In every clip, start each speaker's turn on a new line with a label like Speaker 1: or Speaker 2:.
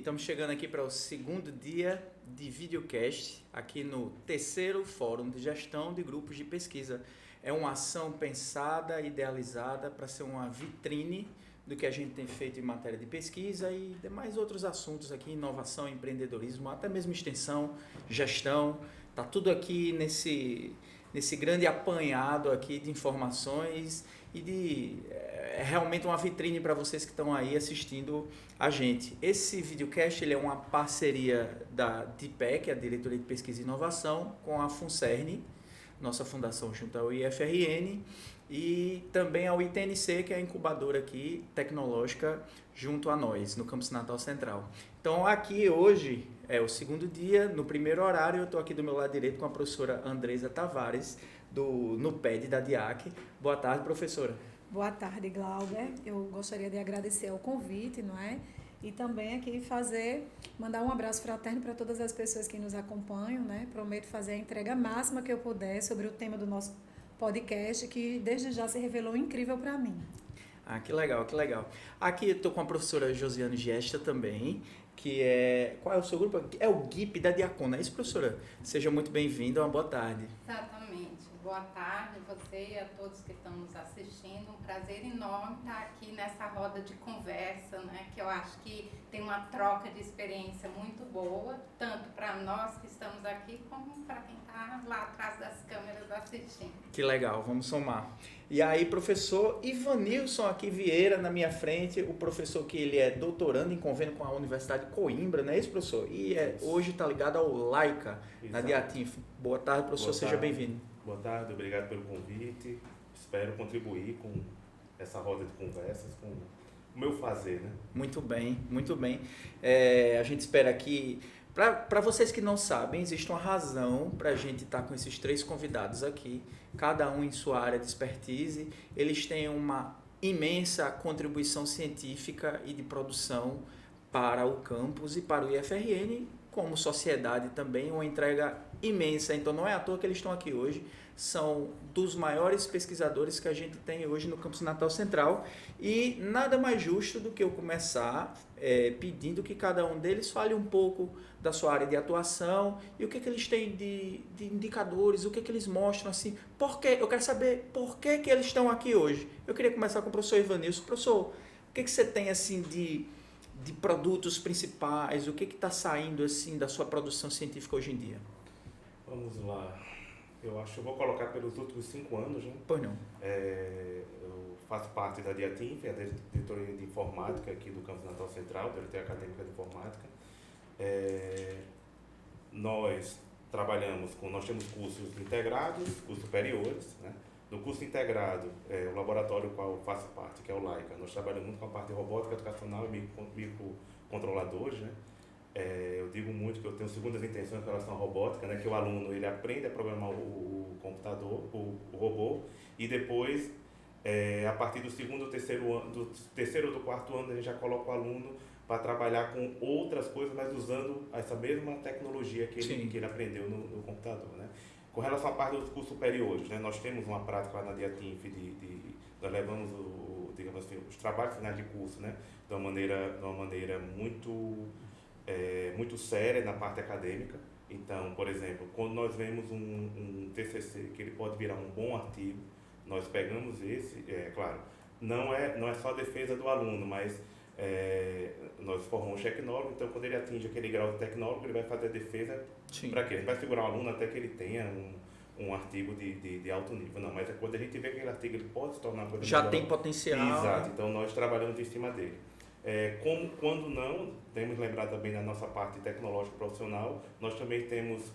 Speaker 1: Estamos chegando aqui para o segundo dia de videocast, aqui no terceiro Fórum de Gestão de Grupos de Pesquisa. É uma ação pensada, idealizada para ser uma vitrine do que a gente tem feito em matéria de pesquisa e demais outros assuntos aqui, inovação, empreendedorismo, até mesmo extensão, gestão. Está tudo aqui nesse grande apanhado aqui de informações e é realmente uma vitrine para vocês que estão aí assistindo a gente. Esse videocast ele é uma parceria da DPEC, a Diretoria de Pesquisa e Inovação, com a FUNCERN, nossa fundação junto ao IFRN, e também ao ITNC, que é a incubadora aqui tecnológica junto a nós, no Campus Natal Central. Então aqui hoje é o segundo dia, no primeiro horário eu estou aqui do meu lado direito com a professora Andresa Tavares, do NUPED da DIAC. Boa tarde, professora.
Speaker 2: Boa tarde, Glauber. Eu gostaria de agradecer ao convite, não é? E também aqui mandar um abraço fraterno para todas as pessoas que nos acompanham, né? Prometo fazer a entrega máxima que eu puder sobre o tema do nosso podcast, que desde já se revelou incrível para mim.
Speaker 1: Ah, que legal, que legal. Aqui eu estou com a professora Josiane Gesta também, que é... Qual é o seu grupo? É o GIP da Diacona, é isso, professora? Seja muito bem-vinda, uma boa tarde.
Speaker 3: Exatamente. Boa tarde a você e a todos que estão nos assistindo. Um prazer enorme estar aqui nessa roda de conversa, né? Que eu acho que tem uma troca de experiência muito boa, tanto para nós que estamos aqui, como para quem está lá atrás das câmeras assistindo.
Speaker 1: Que legal, vamos somar. E aí, professor Ivanilson aqui Vieira na minha frente, o professor que ele é doutorando em convênio com a Universidade de Coimbra, não é isso, professor? E hoje está ligado ao Laica, na Diatinf. Boa tarde, professor, seja bem-vindo.
Speaker 4: Boa tarde, obrigado pelo convite. Espero contribuir com essa roda de conversas, com o meu fazer, né?
Speaker 1: Muito bem, muito bem. A gente espera que... Para vocês que não sabem, existe uma razão para a gente estar com esses três convidados aqui, cada um em sua área de expertise. Eles têm uma imensa contribuição científica e de produção para o campus e para o IFRN, como sociedade também, uma entrega imensa. Então não é à toa que eles estão aqui hoje, são dos maiores pesquisadores que a gente tem hoje no Campus Natal Central e nada mais justo do que eu começar pedindo que cada um deles fale um pouco da sua área de atuação e o que eles têm de indicadores, o que eles mostram, assim, eu quero saber por que eles estão aqui hoje. Eu queria começar com o professor Ivanilson. Professor, o que você tem assim de produtos principais, o que está saindo assim da sua produção científica hoje em dia?
Speaker 4: Vamos lá. Eu acho que eu vou colocar pelos últimos 5 anos, né?
Speaker 1: Pois não.
Speaker 4: Eu faço parte da DIATINF, a diretoria de informática aqui do Campus Natal Central, diretoria acadêmica de informática. Nós temos cursos integrados, cursos superiores, né? No curso integrado, o laboratório ao qual eu faço parte, que é o Laica, nós trabalhamos muito com a parte de robótica educacional e microcontroladores, né? Eu digo muito que eu tenho segundas intenções em relação à robótica, né? Que o aluno ele aprende a programar o computador, o robô, e depois, a partir do segundo ou terceiro ano, do terceiro ou do quarto ano, a gente já coloca o aluno para trabalhar com outras coisas, mas usando essa mesma tecnologia que ele aprendeu no computador, né? Com relação à parte dos cursos superiores, né, nós temos uma prática lá na DIATINF nós levamos digamos assim, os trabalhos finais de curso, né, de uma maneira muito séria na parte acadêmica. Então, por exemplo, quando nós vemos um TCC que ele pode virar um bom artigo, nós pegamos esse, claro, não é só a defesa do aluno, mas nós formamos um tecnólogo, então quando ele atinge aquele grau de tecnólogo, ele vai fazer a defesa para quê? Ele vai segurar o aluno até que ele tenha um artigo de alto nível. Não, mas quando a gente vê que aquele artigo ele pode se tornar uma coisa
Speaker 1: já
Speaker 4: melhor,
Speaker 1: tem potencial.
Speaker 4: Exato, então nós trabalhamos em cima dele. Quando não, temos que lembrar também da nossa parte tecnológica profissional, nós também temos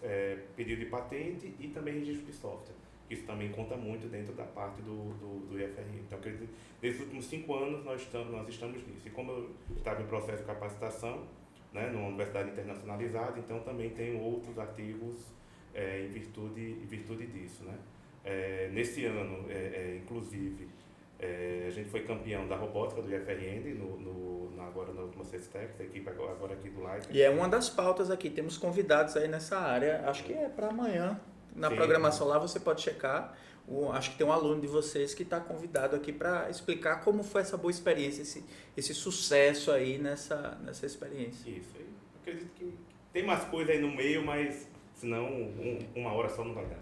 Speaker 4: pedido de patente e também registro de software. Isso também conta muito dentro da parte do IFRN. Então, acredito, nesses últimos 5 anos nós estamos nisso. E como eu estava em processo de capacitação, né, numa universidade internacionalizada, então também tenho outros artigos em virtude disso, né? Nesse ano, inclusive, a gente foi campeão da robótica do IFRN, agora na última CESTEC, a equipe agora aqui do Laica.
Speaker 1: E é uma das pautas aqui, temos convidados aí nessa área, acho que é para amanhã. Na programação lá você pode checar Acho que tem um aluno de vocês que está convidado aqui para explicar como foi essa boa experiência, esse sucesso aí nessa experiência.
Speaker 4: Isso aí. Acredito que tem mais coisa aí no meio, mas senão uma hora só não vai dar.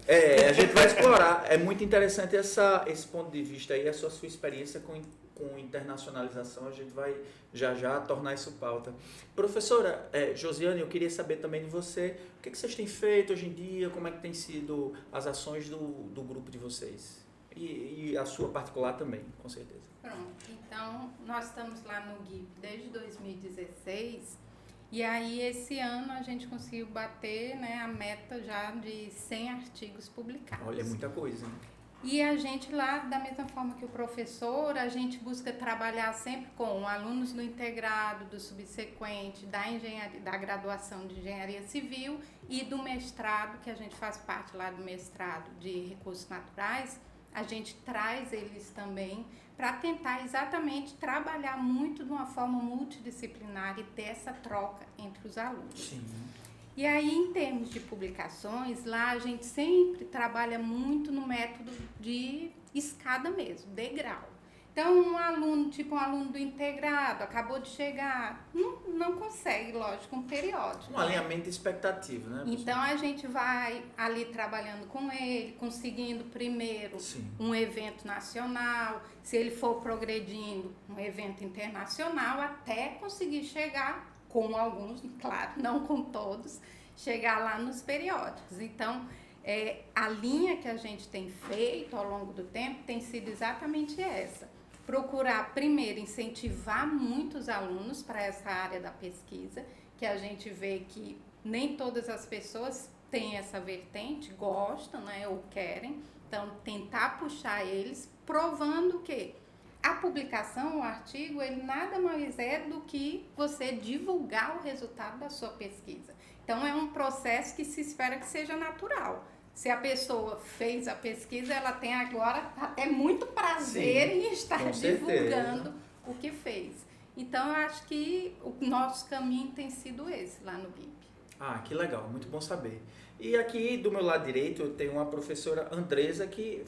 Speaker 1: A gente vai explorar. É muito interessante esse ponto de vista aí, essa sua experiência com internacionalização. A gente vai já tornar isso pauta. Professora Josiane, eu queria saber também de você, o que vocês têm feito hoje em dia, como é que tem sido as ações do grupo de vocês? E a sua particular também, com certeza.
Speaker 3: Pronto, então nós estamos lá no GIP desde 2016 e aí esse ano a gente conseguiu bater, né, a meta já de 100 artigos publicados.
Speaker 1: Olha, é muita coisa, hein?
Speaker 3: E a gente lá, da mesma forma que o professor, a gente busca trabalhar sempre com alunos do integrado, do subsequente, da graduação de engenharia civil e do mestrado, que a gente faz parte lá do mestrado de recursos naturais. A gente traz eles também para tentar exatamente trabalhar muito de uma forma multidisciplinar e ter essa troca entre os alunos.
Speaker 1: Sim.
Speaker 3: E aí, em termos de publicações, lá a gente sempre trabalha muito no método de escada mesmo, degrau. Então, um aluno do integrado, acabou de chegar, não consegue, lógico, um periódico.
Speaker 1: Um alinhamento expectativo, né? Professor?
Speaker 3: Então, a gente vai ali trabalhando com ele, conseguindo primeiro um evento nacional, se ele for progredindo, um evento internacional, até conseguir chegar com alguns, claro, não com todos, chegar lá nos periódicos. Então, a linha que a gente tem feito ao longo do tempo tem sido exatamente essa. Procurar, primeiro, incentivar muitos alunos para essa área da pesquisa, que a gente vê que nem todas as pessoas têm essa vertente, gostam, né, ou querem. Então, tentar puxar eles, provando que a publicação, o artigo, ele nada mais é do que você divulgar o resultado da sua pesquisa. Então, é um processo que se espera que seja natural. Se a pessoa fez a pesquisa, ela tem agora até muito prazer em estar divulgando o que fez. Então, eu acho que o nosso caminho tem sido esse lá no GIP.
Speaker 1: Ah, que legal, muito bom saber. E aqui do meu lado direito eu tenho uma professora Andresa que...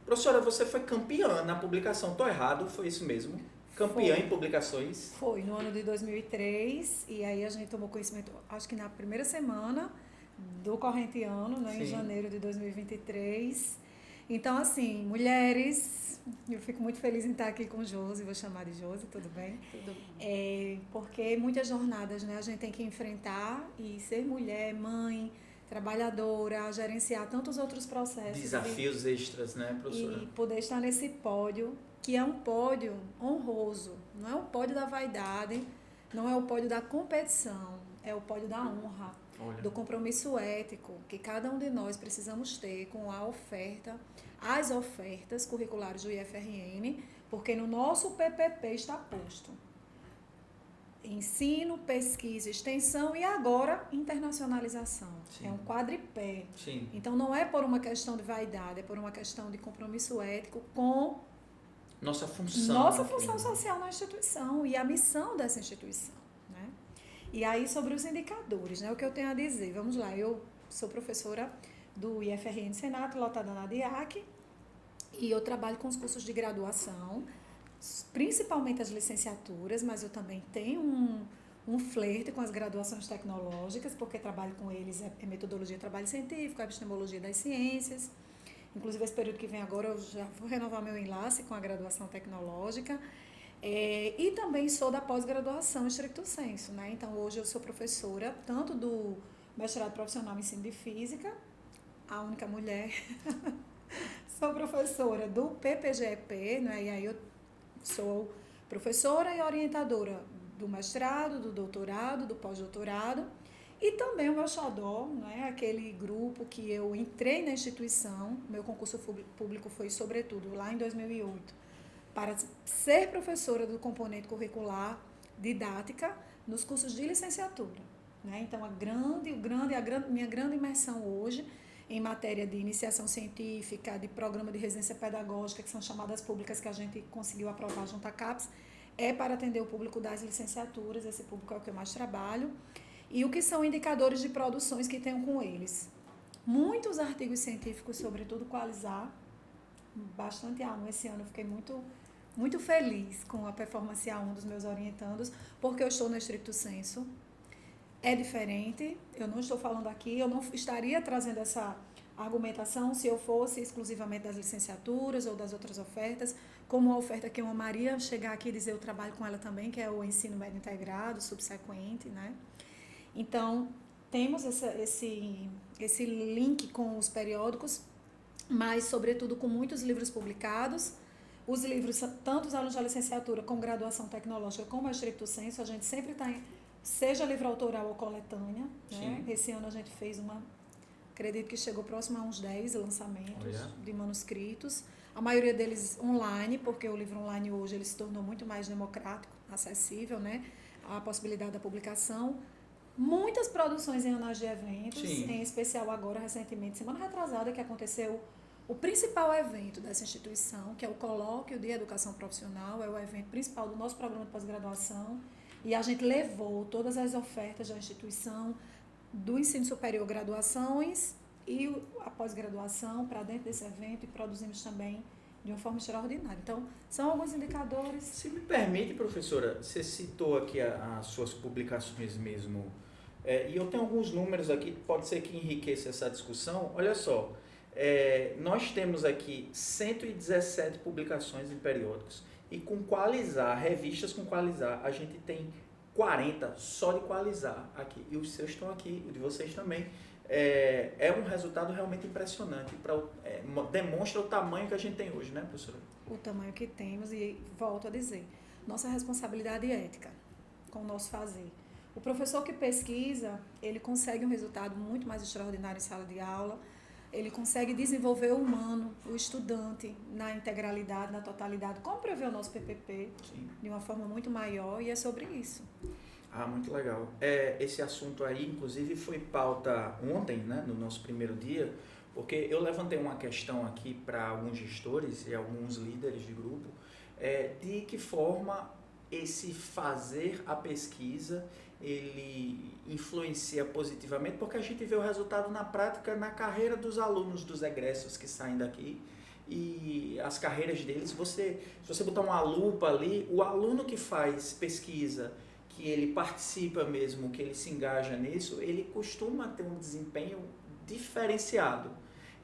Speaker 1: Professora, você foi campeã na publicação, estou errado, foi isso mesmo? Campeã em publicações?
Speaker 2: Foi, no ano de 2003, e aí a gente tomou conhecimento, acho que na primeira semana do corrente ano, né, em janeiro de 2023. Então, assim, mulheres, eu fico muito feliz em estar aqui com Josi, vou chamar de Josi, tudo bem?
Speaker 3: Tudo bem.
Speaker 2: Porque muitas jornadas, né, a gente tem que enfrentar e ser mulher, mãe, trabalhadora, gerenciar tantos outros processos.
Speaker 1: Desafios extras, né, professora?
Speaker 2: E poder estar nesse pódio, que é um pódio honroso, não é o pódio da vaidade, não é o pódio da competição, é o pódio da honra.
Speaker 1: Olha.
Speaker 2: Do compromisso ético que cada um de nós precisamos ter com a oferta, as ofertas curriculares do IFRN, porque no nosso PPP está posto ensino, pesquisa, extensão e agora internacionalização.
Speaker 1: Sim.
Speaker 2: É um quadripé.
Speaker 1: Sim.
Speaker 2: Então não é por uma questão de vaidade, é por uma questão de compromisso ético com
Speaker 1: nossa função
Speaker 2: social na instituição e a missão dessa instituição. E aí, sobre os indicadores, né, o que eu tenho a dizer? Vamos lá, eu sou professora do IFRN Senato, lotada na DIAC, e eu trabalho com os cursos de graduação, principalmente as licenciaturas, mas eu também tenho um flerte com as graduações tecnológicas, porque trabalho com eles, é metodologia de trabalho científico, epistemologia das ciências. Inclusive, esse período que vem agora, eu já vou renovar meu enlace com a graduação tecnológica. E também sou da pós-graduação stricto sensu, né? Então, hoje eu sou professora tanto do mestrado profissional em ensino de física, a única mulher, sou professora do PPGEP, né? E aí eu sou professora e orientadora do mestrado, do doutorado, do pós-doutorado, e também o meu xodó, né? Aquele grupo que eu entrei na instituição, meu concurso público foi sobretudo lá em 2008, para ser professora do componente curricular didática nos cursos de licenciatura. Né? Então, minha grande imersão hoje em matéria de iniciação científica, de programa de residência pedagógica, que são chamadas públicas que a gente conseguiu aprovar junto à CAPES, é para atender o público das licenciaturas, esse público é o que eu mais trabalho. E o que são indicadores de produções que tenho com eles? Muitos artigos científicos, sobretudo com a ALISAR, bastante A1 esse ano. Eu fiquei muito feliz com a performance A1 dos meus orientandos, porque eu estou no estricto sensu. É diferente, eu não estou falando aqui, eu não estaria trazendo essa argumentação se eu fosse exclusivamente das licenciaturas ou das outras ofertas, como a oferta que eu amaria chegar aqui e dizer, eu trabalho com ela também, que é o ensino médio integrado, subsequente, né? Então, temos esse link com os periódicos, mas, sobretudo, com muitos livros publicados. Os livros, tanto os alunos da licenciatura com graduação tecnológica como a estricto sensu, a gente sempre está seja livro autoral ou coletânea, né? Esse ano a gente fez acredito que chegou próximo a uns 10 lançamentos de manuscritos, a maioria deles online, porque o livro online hoje ele se tornou muito mais democrático, acessível, né? A possibilidade da publicação. Muitas produções em anais de eventos, em especial agora, recentemente, semana retrasada, que aconteceu o principal evento dessa instituição, que é o Colóquio de Educação Profissional, é o evento principal do nosso programa de pós-graduação, e a gente levou todas as ofertas da instituição, do ensino superior, graduações e a pós-graduação para dentro desse evento, e produzimos também de uma forma extraordinária. Então, são alguns indicadores.
Speaker 1: Se me permite, professora, você citou aqui as suas publicações mesmo, e eu tenho alguns números aqui, pode ser que enriqueça essa discussão. Olha só, nós temos aqui 117 publicações em periódicos, e com Qualizar, revistas com Qualizar, a gente tem 40 só de Qualizar aqui, e os seus estão aqui, o de vocês também. É um resultado realmente impressionante, demonstra o tamanho que a gente tem hoje, né, professora?
Speaker 2: O tamanho que temos, e volto a dizer, nossa responsabilidade ética com o nosso fazer. O professor que pesquisa, ele consegue um resultado muito mais extraordinário em sala de aula, ele consegue desenvolver o humano, o estudante, na integralidade, na totalidade, como prevê o nosso PPP, de uma forma muito maior, e é sobre isso.
Speaker 1: Muito legal. Esse assunto aí, inclusive, foi pauta ontem, né, no nosso primeiro dia, porque eu levantei uma questão aqui para alguns gestores e alguns líderes de grupo, de que forma esse fazer a pesquisa ele influencia positivamente, porque a gente vê o resultado na prática na carreira dos alunos, dos egressos que saem daqui, e as carreiras deles, se você botar uma lupa ali, o aluno que faz pesquisa, que ele participa mesmo, que ele se engaja nisso, ele costuma ter um desempenho diferenciado.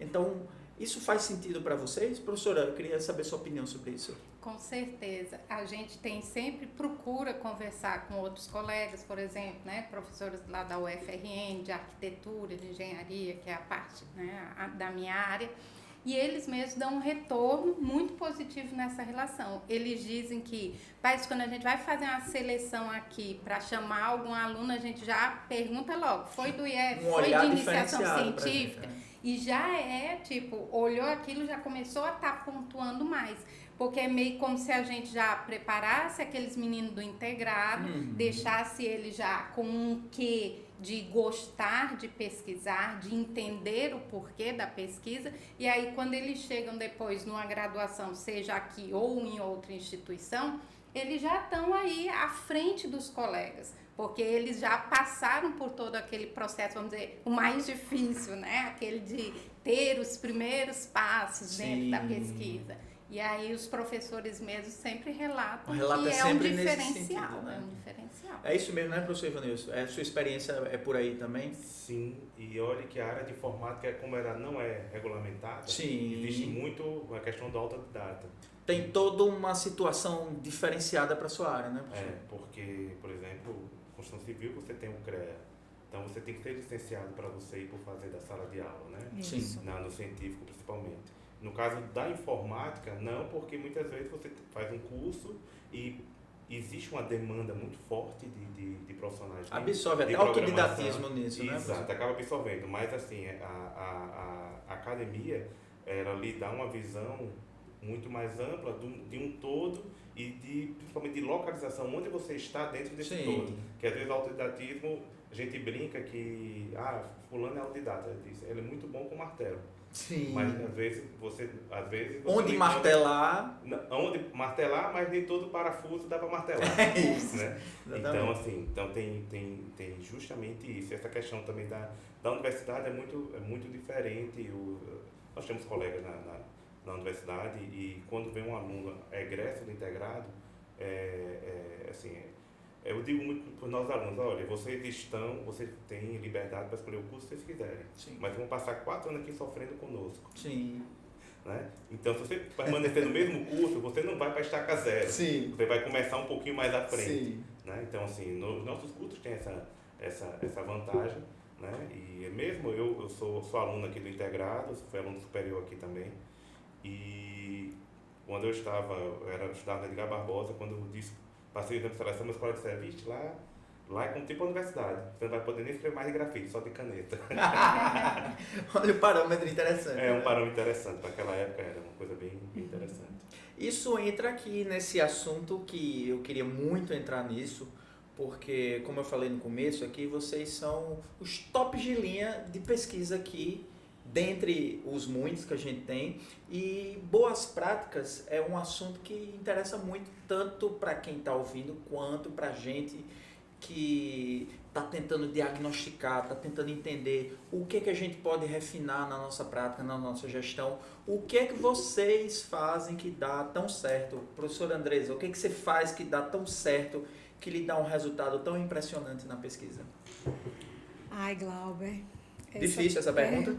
Speaker 1: Então, isso faz sentido para vocês? Professora, eu queria saber sua opinião sobre isso.
Speaker 3: Com certeza. A gente procura conversar com outros colegas, por exemplo, né, professores lá da UFRN, de arquitetura, de engenharia, que é a parte, né, da minha área, e eles mesmos dão um retorno muito positivo nessa relação. Eles dizem que, quando a gente vai fazer uma seleção aqui para chamar algum aluno, a gente já pergunta logo, foi do IF, foi de iniciação científica, e já olhou aquilo, já começou a estar pontuando mais. Porque é meio como se a gente já preparasse aqueles meninos do integrado, deixasse ele já com um quê de gostar de pesquisar, de entender o porquê da pesquisa, e aí quando eles chegam depois numa graduação, seja aqui ou em outra instituição, eles já estão aí à frente dos colegas, porque eles já passaram por todo aquele processo, vamos dizer, o mais difícil, né? Aquele de ter os primeiros passos dentro da pesquisa. E aí os professores mesmo sempre relatam que é um diferencial,
Speaker 1: sentido, né?
Speaker 3: É um diferencial.
Speaker 1: É isso mesmo, né, professor Ivanilson? Sua experiência é por aí também?
Speaker 4: Sim, e olha que a área de informática, como ela não é regulamentada, existe muito a questão do autodidata.
Speaker 1: Tem toda uma situação diferenciada para a sua área, né, professor?
Speaker 4: Porque, por exemplo, construção civil você tem o CREA, então você tem que ser licenciado para você ir por fazer da sala de aula, né?
Speaker 2: Isso.
Speaker 4: No científico principalmente. No caso da informática, não, porque muitas vezes você faz um curso e existe uma demanda muito forte de profissionais.
Speaker 1: Absorve até autodidatismo nisso, né?
Speaker 4: Exato, acaba absorvendo. Mas assim, a academia, ela lhe dá uma visão muito mais ampla de um todo e principalmente de localização, onde você está dentro desse todo. Que às vezes o autodidatismo, a gente brinca que fulano é autodidata, ele é muito bom com martelo.
Speaker 1: Sim.
Speaker 4: Mas às vezes você
Speaker 1: onde martelar.
Speaker 4: Onde martelar, mas nem todo parafuso dá para martelar.
Speaker 1: É isso.
Speaker 4: Né? Então, assim, tem justamente isso. Essa questão também da universidade é muito diferente. Nós temos colegas na universidade, e quando vem um aluno egresso do integrado, eu digo muito para os nossos alunos, olha, vocês têm liberdade para escolher o curso que vocês quiserem,
Speaker 1: Sim.
Speaker 4: mas vão passar 4 anos aqui sofrendo conosco.
Speaker 1: Sim.
Speaker 4: Né? Então, se você permanecer no mesmo curso, você não vai para estaca zero.
Speaker 1: Sim.
Speaker 4: Você vai começar um pouquinho mais à frente.
Speaker 1: Sim.
Speaker 4: Né? Então, assim, nos nossos cursos tem essa vantagem. Né? E mesmo eu sou aluno aqui do integrado, fui aluno superior aqui também. E quando eu estudava na Edgar Barbosa, quando eu passei o exame de seleção na escola de serviço, lá é como tipo a universidade. Você não vai poder nem escrever mais de grafite, só de caneta.
Speaker 1: Olha o parâmetro interessante.
Speaker 4: É um parâmetro interessante. Para aquela época era uma coisa bem interessante.
Speaker 1: Isso entra aqui nesse assunto que eu queria muito entrar nisso, porque, como eu falei no começo aqui, vocês são os tops de linha de pesquisa aqui, dentre os muitos que a gente tem, e boas práticas é um assunto que interessa muito, tanto para quem está ouvindo, quanto para a gente que está tentando diagnosticar, está tentando entender o que a gente pode refinar na nossa prática, na nossa gestão, o que é que vocês fazem que dá tão certo. Professora Andresa, o que você faz que dá tão certo, que lhe dá um resultado tão impressionante na pesquisa?
Speaker 2: Ai, Glauber.
Speaker 1: Difícil essa pergunta?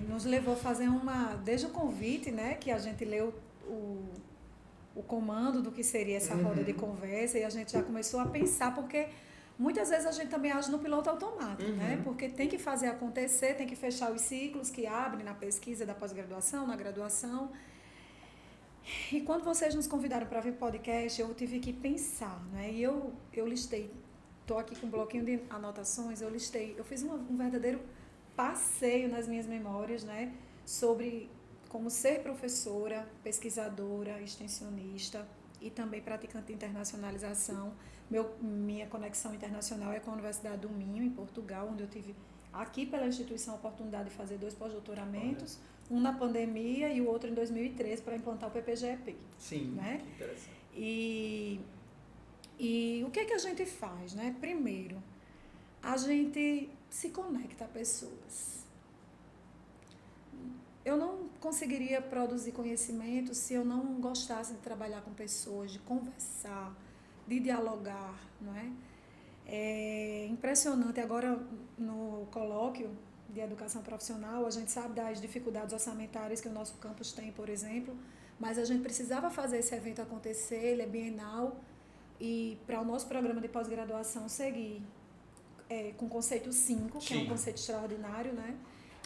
Speaker 2: Nos levou a fazer desde o convite, né, que a gente leu o comando do que seria essa roda de conversa, e a gente já começou a pensar, porque muitas vezes a gente também age no piloto automático, né? Porque tem que fazer acontecer, tem que fechar os ciclos que abrem na pesquisa da pós-graduação, na graduação. E quando vocês nos convidaram para vir para o podcast, eu tive que pensar, né? E eu listei, estou aqui com um bloquinho de anotações, eu fiz um verdadeiro passeio nas minhas memórias, né? Sobre como ser professora, pesquisadora, extensionista e também praticante de internacionalização. Minha conexão internacional é com a Universidade do Minho, em Portugal, onde eu tive, aqui pela instituição, a oportunidade de fazer 2 pós-doutoramentos, um na pandemia e o outro em 2013 para implantar o PPGEP.
Speaker 1: Sim,
Speaker 2: né?
Speaker 1: Que interessante.
Speaker 2: E o que a gente faz, né? Primeiro, a gente se conecta a pessoas. Eu não conseguiria produzir conhecimento se eu não gostasse de trabalhar com pessoas, de conversar, de dialogar, não é? É impressionante, agora no colóquio de educação profissional, a gente sabe das dificuldades orçamentárias que o nosso campus tem, por exemplo, mas a gente precisava fazer esse evento acontecer, ele é bienal, e para o nosso programa de pós-graduação seguir com o conceito 5, que é um conceito extraordinário, né?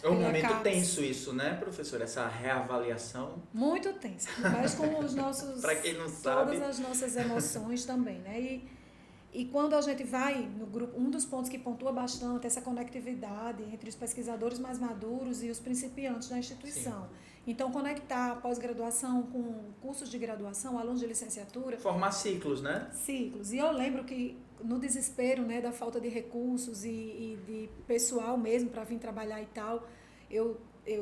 Speaker 1: É um momento tenso isso, né, professor? Essa reavaliação.
Speaker 2: Muito tenso, mas com os nossos...
Speaker 1: Para quem não sabe.
Speaker 2: Todas as nossas emoções também, né? E quando a gente vai no grupo, um dos pontos que pontua bastante é essa conectividade entre os pesquisadores mais maduros e os principiantes da instituição. Sim. Então, conectar pós-graduação com cursos de graduação, alunos de licenciatura...
Speaker 1: Formar ciclos, né?
Speaker 2: Ciclos. E eu lembro que no desespero, né, da falta de recursos e de pessoal mesmo para vir trabalhar e tal, eu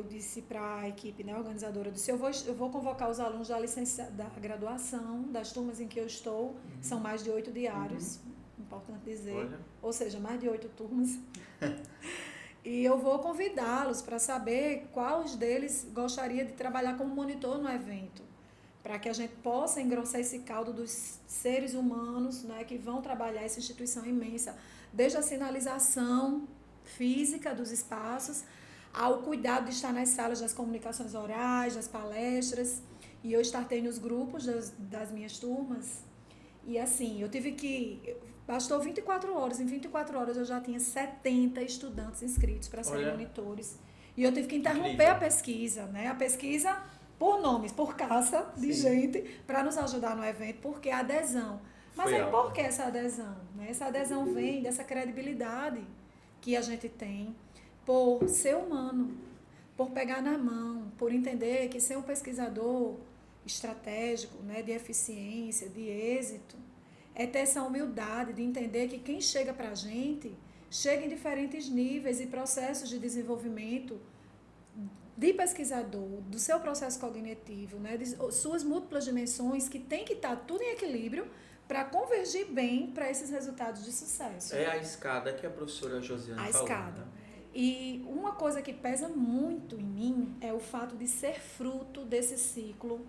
Speaker 2: disse para a equipe, né, organizadora, eu disse, eu vou convocar os alunos da graduação, das turmas em que eu estou, são mais de 8 diários, importante dizer, olha. Ou seja, mais de 8 turmas, e eu vou convidá-los para saber quais deles gostaria de trabalhar como monitor no evento, para que a gente possa engrossar esse caldo dos seres humanos, né, que vão trabalhar essa instituição imensa, desde a sinalização física dos espaços, ao cuidado de estar nas salas das comunicações orais, das palestras, e eu startei nos grupos das minhas turmas, e assim, bastou 24 horas, em 24 horas eu já tinha 70 estudantes inscritos para serem monitores, e eu tive que interromper a pesquisa, né, a pesquisa por nomes, por caça de gente, para nos ajudar no evento, porque a adesão. Mas aí por que essa adesão? Né? Essa adesão vem dessa credibilidade que a gente tem por ser humano, por pegar na mão, por entender que ser um pesquisador estratégico, né, de eficiência, de êxito, é ter essa humildade de entender que quem chega para a gente chega em diferentes níveis e processos de desenvolvimento de pesquisador, do seu processo cognitivo, né, de suas múltiplas dimensões, que tem que estar tudo em equilíbrio para convergir bem para esses resultados de sucesso.
Speaker 1: É a escada que a professora Josiane falou.
Speaker 2: A escada. E uma coisa que pesa muito em mim é o fato de ser fruto desse ciclo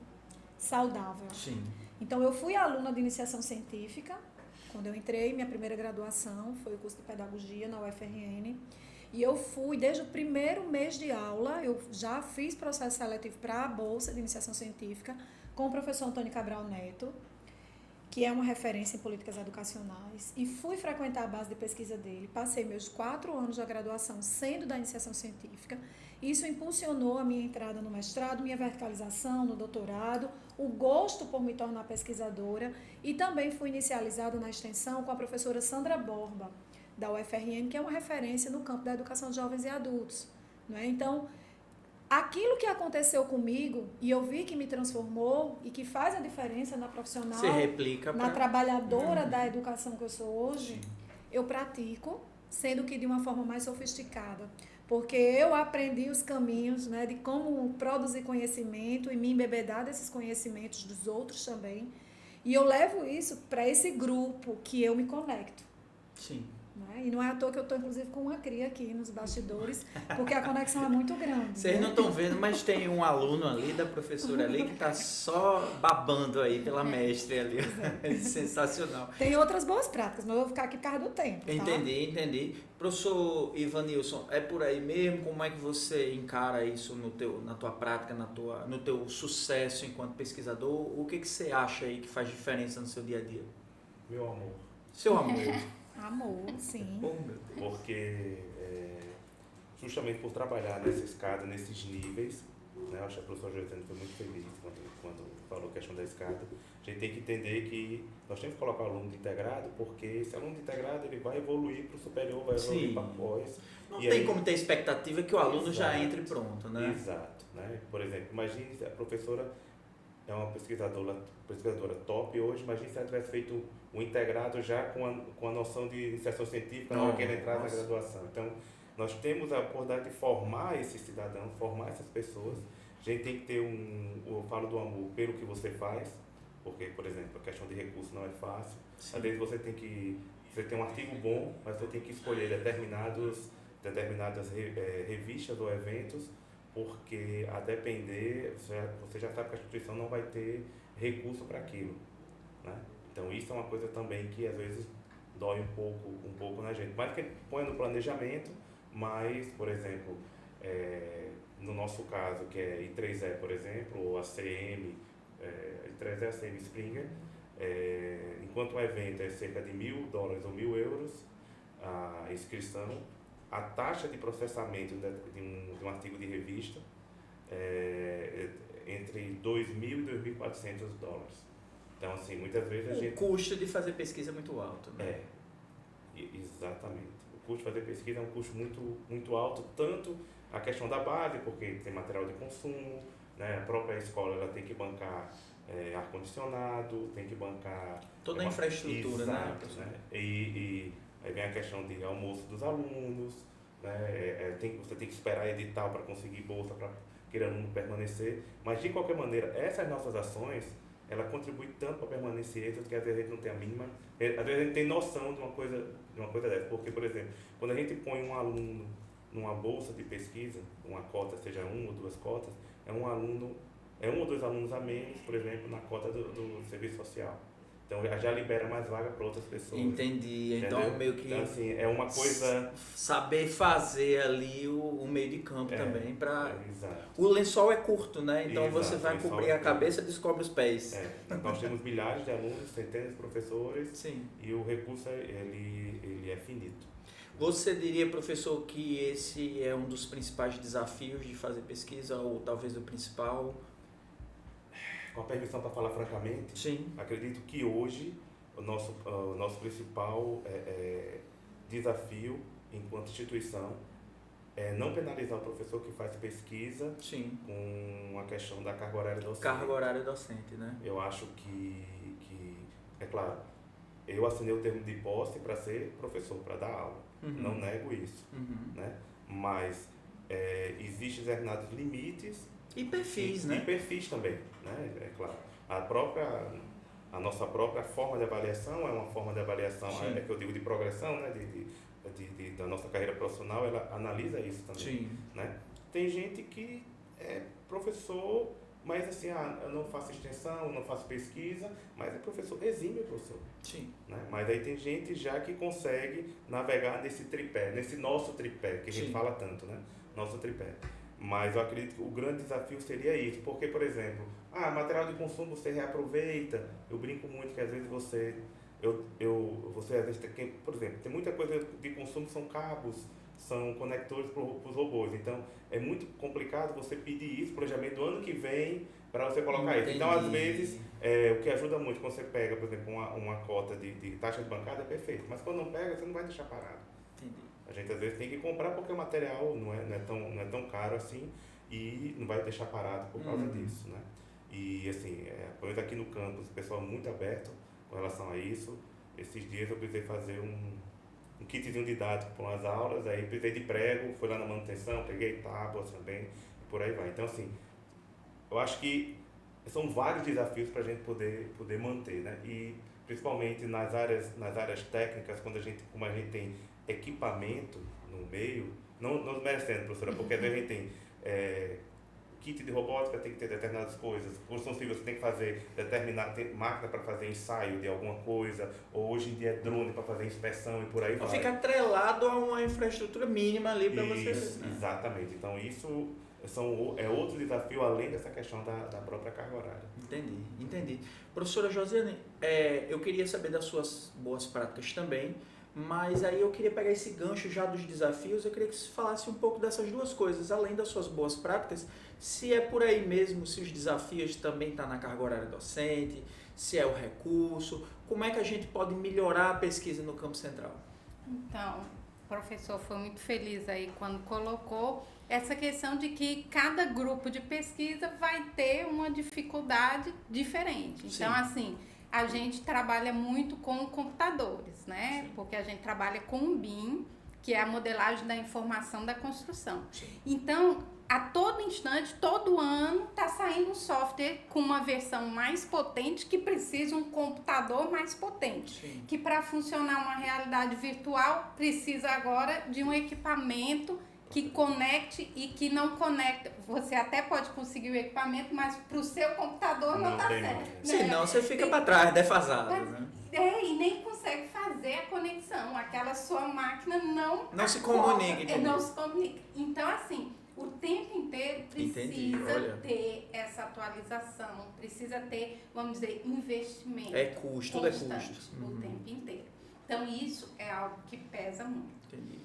Speaker 2: saudável.
Speaker 1: Sim.
Speaker 2: Então, eu fui aluna de iniciação científica. Quando eu entrei, minha primeira graduação foi o curso de pedagogia na UFRN. E eu fui, desde o primeiro mês de aula, eu já fiz processo seletivo para a Bolsa de Iniciação Científica com o professor Antônio Cabral Neto, que é uma referência em políticas educacionais, e fui frequentar a base de pesquisa dele. Passei meus 4 anos da graduação sendo da iniciação científica. Isso impulsionou a minha entrada no mestrado, minha verticalização no doutorado, o gosto por me tornar pesquisadora, e também fui inicializada na extensão com a professora Sandra Borba, da UFRN, que é uma referência no campo da educação de jovens e adultos. Não é? Então, aquilo que aconteceu comigo, e eu vi que me transformou e que faz a diferença na profissional,
Speaker 1: Você replica
Speaker 2: na trabalhadora da educação que eu sou hoje,
Speaker 1: Sim.
Speaker 2: eu pratico, sendo que de uma forma mais sofisticada. Porque eu aprendi os caminhos, né, de como produzir conhecimento e me embebedar desses conhecimentos dos outros também. E eu levo isso para esse grupo que eu me conecto.
Speaker 1: Sim.
Speaker 2: Né? E não é à toa que eu estou, inclusive, com uma cria aqui nos bastidores, porque a conexão é muito grande.
Speaker 1: Vocês
Speaker 2: né?
Speaker 1: não estão vendo, mas tem um aluno ali, da professora ali, que está só babando aí pela mestre ali. É sensacional.
Speaker 2: Tem outras boas práticas, mas eu vou ficar aqui por causa do tempo. Tá?
Speaker 1: Entendi. Professor Ivanilson, é por aí mesmo? Como é que você encara isso na tua prática, no teu sucesso enquanto pesquisador? O que você acha aí que faz diferença no seu dia a dia?
Speaker 4: Meu amor.
Speaker 1: Seu amor.
Speaker 2: Amor, sim.
Speaker 1: Oh, meu.
Speaker 4: Porque justamente por trabalhar nessa escada, nesses níveis, né, eu acho que a professora Josiane foi muito feliz quando falou a questão da escada. A gente tem que entender que nós temos que colocar o aluno de integrado, porque esse aluno de integrado ele vai evoluir para o superior, vai evoluir para pós.
Speaker 1: Não tem como ter expectativa que o aluno já entre pronto, né?
Speaker 4: Exato. Né? Por exemplo, imagine se a professora é uma pesquisadora top hoje, imagine se ela tivesse feito o integrado já com a noção de iniciação científica na hora que ela entrar na graduação. Então, nós temos a oportunidade de formar esses cidadãos, formar essas pessoas. A gente tem que ter eu falo do amor pelo que você faz, porque, por exemplo, a questão de recurso não é fácil.
Speaker 1: Sim.
Speaker 4: Às vezes você tem um artigo bom, mas você tem que escolher determinadas revistas ou eventos, porque a depender, você já sabe que a instituição não vai ter recurso para aquilo, né? Então isso é uma coisa também que às vezes dói um pouco na gente, mas que põe no planejamento. Mas, por exemplo, no nosso caso, que é I3E, por exemplo, ou a CM, I3E, a CM Springer, enquanto o evento é cerca de $1.000 ou €1.000 a inscrição, a taxa de processamento de um artigo de revista entre $2.000 e $2.400. Então, assim, muitas vezes a gente...
Speaker 1: O custo de fazer pesquisa é muito alto, né?
Speaker 4: Exatamente. O custo de fazer pesquisa é um custo muito, muito alto, tanto a questão da base, porque tem material de consumo, né? A própria escola ela tem que bancar ar-condicionado, tem que bancar...
Speaker 1: Toda a infraestrutura,
Speaker 4: exato,
Speaker 1: né?
Speaker 4: E aí vem a questão de almoço dos alunos, né? Você tem que esperar edital para conseguir bolsa para aquele aluno permanecer. Mas, de qualquer maneira, essas nossas ações, ela contribui tanto para permanecer, que às vezes a gente não tem a mínima... Às vezes a gente tem noção de uma coisa dessa. Porque, por exemplo, quando a gente põe um aluno numa bolsa de pesquisa, uma cota, seja 1 ou 2 cotas, é 1 ou 2 alunos a menos, por exemplo, na cota do serviço social. Então, já libera mais vaga para outras pessoas.
Speaker 1: Entendi.
Speaker 4: Entendeu?
Speaker 1: Então, meio que...
Speaker 4: Então, assim, é uma coisa...
Speaker 1: Saber fazer ali o meio de campo também para...
Speaker 4: Exato.
Speaker 1: O lençol é curto, né? Então,
Speaker 4: Exato,
Speaker 1: você vai
Speaker 4: o lençol
Speaker 1: cobrir
Speaker 4: é
Speaker 1: a
Speaker 4: curto.
Speaker 1: cabeça e descobre os pés.
Speaker 4: Nós temos milhares de alunos, centenas de professores.
Speaker 1: Sim.
Speaker 4: E o recurso, ele é finito.
Speaker 1: Você diria, professor, que esse é um dos principais desafios de fazer pesquisa, ou talvez o principal?
Speaker 4: Com a permissão para falar francamente,
Speaker 1: Sim.
Speaker 4: acredito que hoje o nosso principal desafio enquanto instituição é não penalizar o professor que faz pesquisa.
Speaker 1: Sim.
Speaker 4: Com a questão da carga horária docente.
Speaker 1: Carga horária docente, né?
Speaker 4: Eu acho que é claro, eu assinei o termo de posse para ser professor, para dar aula.
Speaker 1: Uhum.
Speaker 4: Não nego isso, né? Mas existem determinados limites
Speaker 1: e perfis, né?
Speaker 4: E perfis também, né? É claro. A própria A nossa própria forma de avaliação é uma forma de avaliação, que eu digo de progressão, né? Da nossa carreira profissional, ela analisa isso também.
Speaker 1: Sim.
Speaker 4: Né? Tem gente que é professor, mas assim, eu não faço extensão, não faço pesquisa, mas é professor, exímio professor.
Speaker 1: Sim.
Speaker 4: Né? Mas aí tem gente já que consegue navegar nesse tripé, nesse nosso tripé, que a gente fala tanto, né? Nosso tripé. Mas eu acredito que o grande desafio seria isso, porque, por exemplo, material de consumo você reaproveita, eu brinco muito que às vezes você às vezes tem, por exemplo, tem muita coisa de consumo que são cabos, são conectores para os robôs, então é muito complicado você pedir isso, planejamento do ano que vem, para você colocar isso. Então, às vezes, o que ajuda muito, quando você pega, por exemplo, uma cota de taxa de bancada, é perfeito, mas quando não pega, você não vai deixar parado.
Speaker 1: Entendi.
Speaker 4: A gente, às vezes, tem que comprar porque o material não é tão caro assim e não vai deixar parado por causa disso, né? E, assim, pelo menos aqui no campus, o pessoal é muito aberto com relação a isso. Esses dias eu precisei fazer um kitzinho didático para umas aulas, aí precisei de prego, fui lá na manutenção, peguei tábuas também, e por aí vai. Então, assim, eu acho que são vários desafios para a gente poder manter, né? E principalmente nas áreas técnicas, como a gente tem equipamento no meio, não desmerecendo, professora, porque às vezes a gente tem kit de robótica, tem que ter determinadas coisas, construção civil você tem que fazer tem máquina para fazer ensaio de alguma coisa, ou hoje em dia é drone para fazer inspeção e por aí vai.
Speaker 1: Fica atrelado a uma infraestrutura mínima ali para você. Né?
Speaker 4: Exatamente. Então isso é outro desafio além dessa questão da própria carga horária.
Speaker 1: Entendi. Professora Josiane, eu queria saber das suas boas práticas também, mas aí eu queria pegar esse gancho já dos desafios, eu queria que você falasse um pouco dessas duas coisas, além das suas boas práticas, se é por aí mesmo, se os desafios também estão na carga horária docente, se é o recurso, como é que a gente pode melhorar a pesquisa no Campo Central?
Speaker 3: Então, o professor foi muito feliz aí quando colocou essa questão de que cada grupo de pesquisa vai ter uma dificuldade diferente.
Speaker 1: Sim.
Speaker 3: Então, assim, a gente trabalha muito com computadores, né?
Speaker 1: Sim.
Speaker 3: Porque a gente trabalha com o BIM, que é a modelagem da informação da construção.
Speaker 1: Sim.
Speaker 3: Então, a todo instante, todo ano, está saindo um software com uma versão mais potente que precisa um computador mais potente.
Speaker 1: Sim.
Speaker 3: Que para funcionar uma realidade virtual, precisa agora de um equipamento que conecte e que não conecta. Você até pode conseguir o equipamento, mas para o seu computador não está certo.
Speaker 1: Senão você fica para trás, defasado. Né?
Speaker 3: E nem consegue fazer a conexão. Aquela sua máquina não
Speaker 1: se comunica.
Speaker 3: Não se comunica. Então, assim, o tempo inteiro precisa ter essa atualização, precisa ter, vamos dizer, investimento.
Speaker 1: É custo, tudo é custo.
Speaker 3: O tempo inteiro. Então, isso é algo que pesa muito.
Speaker 1: Entendi.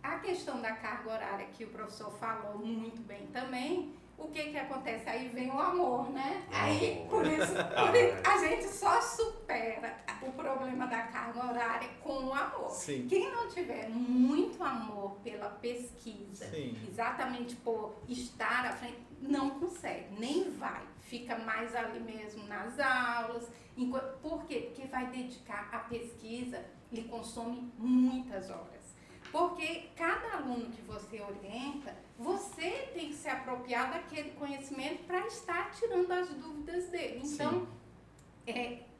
Speaker 3: A questão da carga horária, que o professor falou muito bem também, o que acontece? Aí vem o amor, né? Aí, por isso a gente só supera o problema da carga horária com o amor.
Speaker 1: Sim.
Speaker 3: Quem não tiver muito amor pela pesquisa,
Speaker 1: Sim.
Speaker 3: exatamente por estar à frente, não consegue, nem vai. Fica mais ali mesmo nas aulas. Por quê? Porque vai dedicar a pesquisa, lhe consome muitas horas. Porque cada aluno que você orienta, você tem que se apropriar daquele conhecimento para estar tirando as dúvidas dele. Então,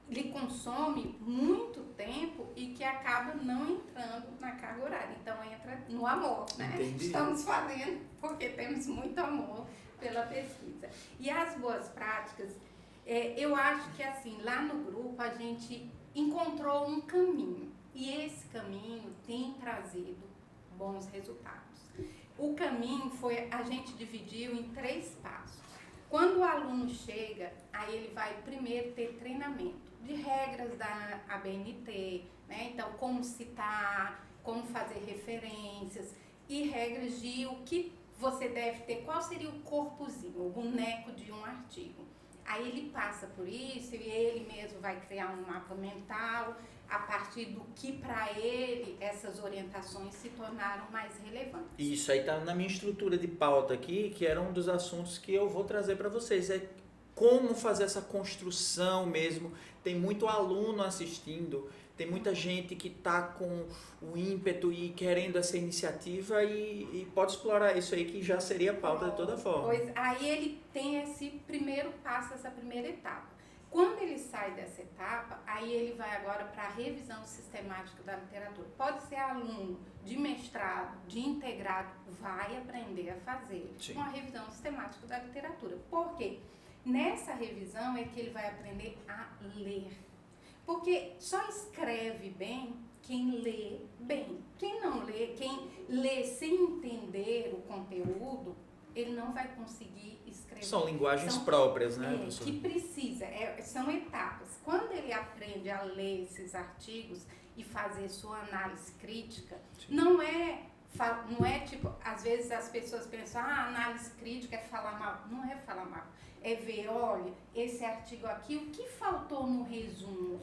Speaker 3: lhe consome muito tempo e que acaba não entrando na carga horária. Então, entra no amor, né?
Speaker 1: Entendi.
Speaker 3: Estamos fazendo porque temos muito amor pela pesquisa. E as boas práticas, eu acho que assim, lá no grupo a gente encontrou um caminho. E esse caminho tem trazido bons resultados. O caminho a gente dividiu em 3 passos. Quando o aluno chega, aí ele vai primeiro ter treinamento de regras da ABNT, né? Então, como citar, como fazer referências e regras de o que você deve ter, qual seria o corpozinho, o boneco de um artigo. Aí ele passa por isso e ele mesmo vai criar um mapa mental a partir do que para ele essas orientações se tornaram mais relevantes.
Speaker 1: Isso aí está na minha estrutura de pauta aqui, que era um dos assuntos que eu vou trazer para vocês. É como fazer essa construção mesmo. Tem muito aluno assistindo, tem muita gente que está com o ímpeto e querendo essa iniciativa e pode explorar isso aí, que já seria pauta de toda forma.
Speaker 3: Pois aí ele tem esse primeiro passo, essa primeira etapa. Quando ele sai dessa etapa, aí ele vai agora para a revisão sistemática da literatura. Pode ser aluno de mestrado, de integrado, vai aprender a fazer uma revisão sistemática da literatura. Por quê? Nessa revisão é que ele vai aprender a ler. Porque só escreve bem quem lê bem. Quem não lê, quem lê sem entender o conteúdo, ele não vai conseguir escrever.
Speaker 1: São linguagens próprias, né, professor?
Speaker 3: Que precisa, são etapas. Quando ele aprende a ler esses artigos e fazer sua análise crítica, não é tipo, às vezes as pessoas pensam, análise crítica é falar mal. Não é falar mal. É ver, olha, esse artigo aqui, o que faltou no resumo?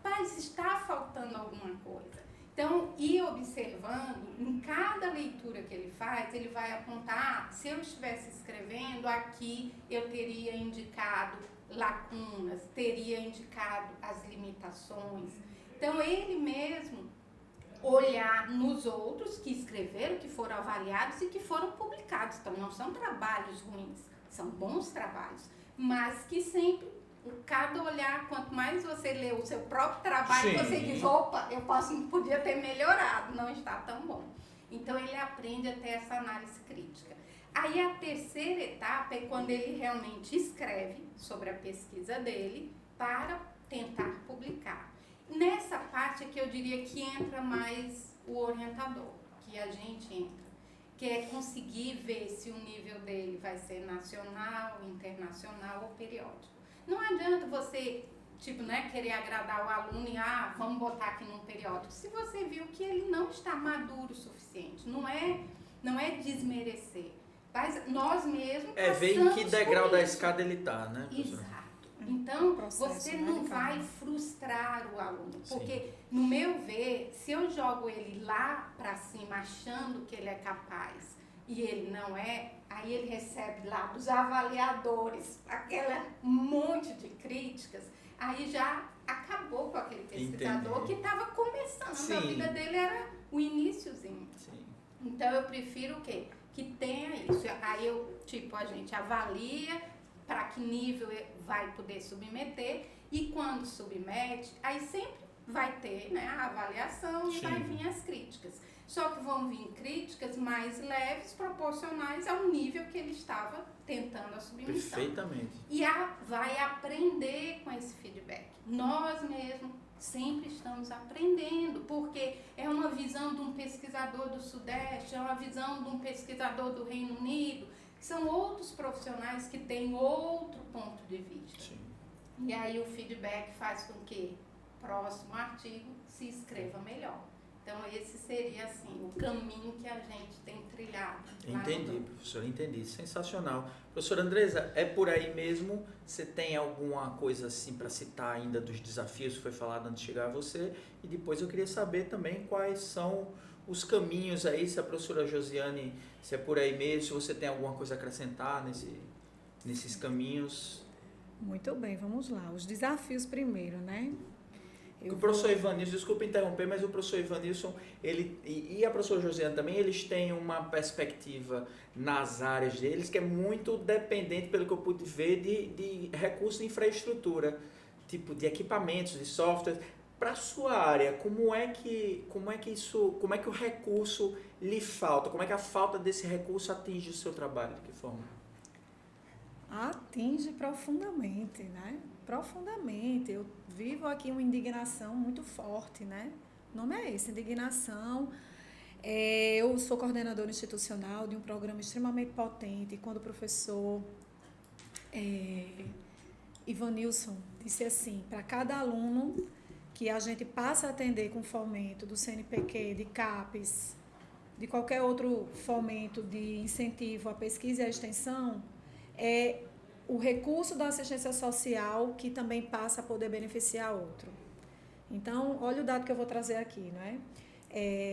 Speaker 3: Mas está faltando alguma coisa. Então, ir observando, em cada leitura que ele faz, ele vai apontar, se eu estivesse escrevendo aqui, eu teria indicado lacunas, teria indicado as limitações. Então, ele mesmo olhar nos outros que escreveram, que foram avaliados e que foram publicados. Então, não são trabalhos ruins, são bons trabalhos, mas que sempre, cada olhar, quanto mais você lê o seu próprio trabalho, você diz, opa, podia ter melhorado, não está tão bom. Então, ele aprende a ter essa análise crítica. Aí, a terceira etapa é quando ele realmente escreve sobre a pesquisa dele para tentar publicar. Nessa parte é que eu diria que entra mais o orientador, que a gente entra, que é conseguir ver se o nível dele vai ser nacional, internacional ou periódico. Não adianta você, querer agradar o aluno e, vamos botar aqui num periódico. Se você viu que ele não está maduro o suficiente, não é desmerecer. Mas nós mesmos
Speaker 1: ver em que degrau da escada ele está, né, professor?
Speaker 3: Exato. Então, você não vai frustrar o aluno. Porque, no meu ver, se eu jogo ele lá para cima achando que ele é capaz e ele não é, aí ele recebe lá dos avaliadores aquele monte de críticas, aí já acabou com aquele pesquisador que estava começando. A vida dele era o iniciozinho. Então, eu prefiro o quê? Que tenha isso. Aí a gente avalia para que nível vai poder submeter, e quando submete, aí sempre vai ter, né, a avaliação e vai vir as críticas. Só que vão vir críticas mais leves, proporcionais ao nível que ele estava tentando a submissão.
Speaker 1: Perfeitamente.
Speaker 3: E vai aprender com esse feedback. Nós mesmos sempre estamos aprendendo, porque é uma visão de um pesquisador do Sudeste, é uma visão de um pesquisador do Reino Unido, que são outros profissionais que têm outro ponto de vista. E aí o feedback faz com que o próximo artigo se escreva melhor. Então, esse seria, assim, o caminho que a gente tem trilhado.
Speaker 1: Entendi, professora, entendi. Sensacional. Professora Andresa, é por aí mesmo? Você tem alguma coisa, assim, para citar ainda dos desafios que foi falado antes de chegar a você? E depois eu queria saber também quais são os caminhos aí, se a professora Josiane, se é por aí mesmo, se você tem alguma coisa a acrescentar nesses caminhos.
Speaker 2: Muito bem, vamos lá. Os desafios primeiro, né?
Speaker 1: O professor Ivanilson, desculpa interromper, mas o professor Ivanilson e a professora Josiane também, eles têm uma perspectiva nas áreas deles que é muito dependente, pelo que eu pude ver, de recursos de infraestrutura, tipo de equipamentos, de software. Para a sua área, como é que o recurso lhe falta? Como é que a falta desse recurso atinge o seu trabalho? De que forma?
Speaker 2: Atinge profundamente, né? Profundamente. Eu vivo aqui uma indignação muito forte, né? O nome é esse, indignação. Eu sou coordenadora institucional de um programa extremamente potente. Quando o professor Ivanilson disse assim, para cada aluno que a gente passa a atender com fomento do CNPq, de CAPES, de qualquer outro fomento de incentivo à pesquisa e à extensão, é o recurso da assistência social que também passa a poder beneficiar outro. Então, olha o dado que eu vou trazer aqui, não é?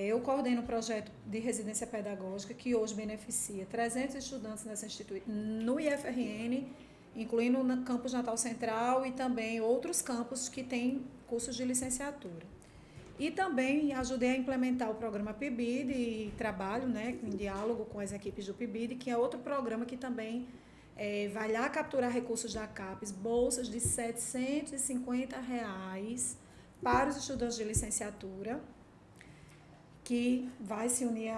Speaker 2: Eu coordeno um projeto de residência pedagógica que hoje beneficia 300 estudantes nessa instituição, no IFRN, incluindo no campus Natal Central e também outros campos que têm cursos de licenciatura. E também ajudei a implementar o programa PIBID e trabalho, né, em diálogo com as equipes do PIBID, que é outro programa que também vai lá capturar recursos da CAPES, bolsas de R$ 750 para os estudantes de licenciatura, que vai se unir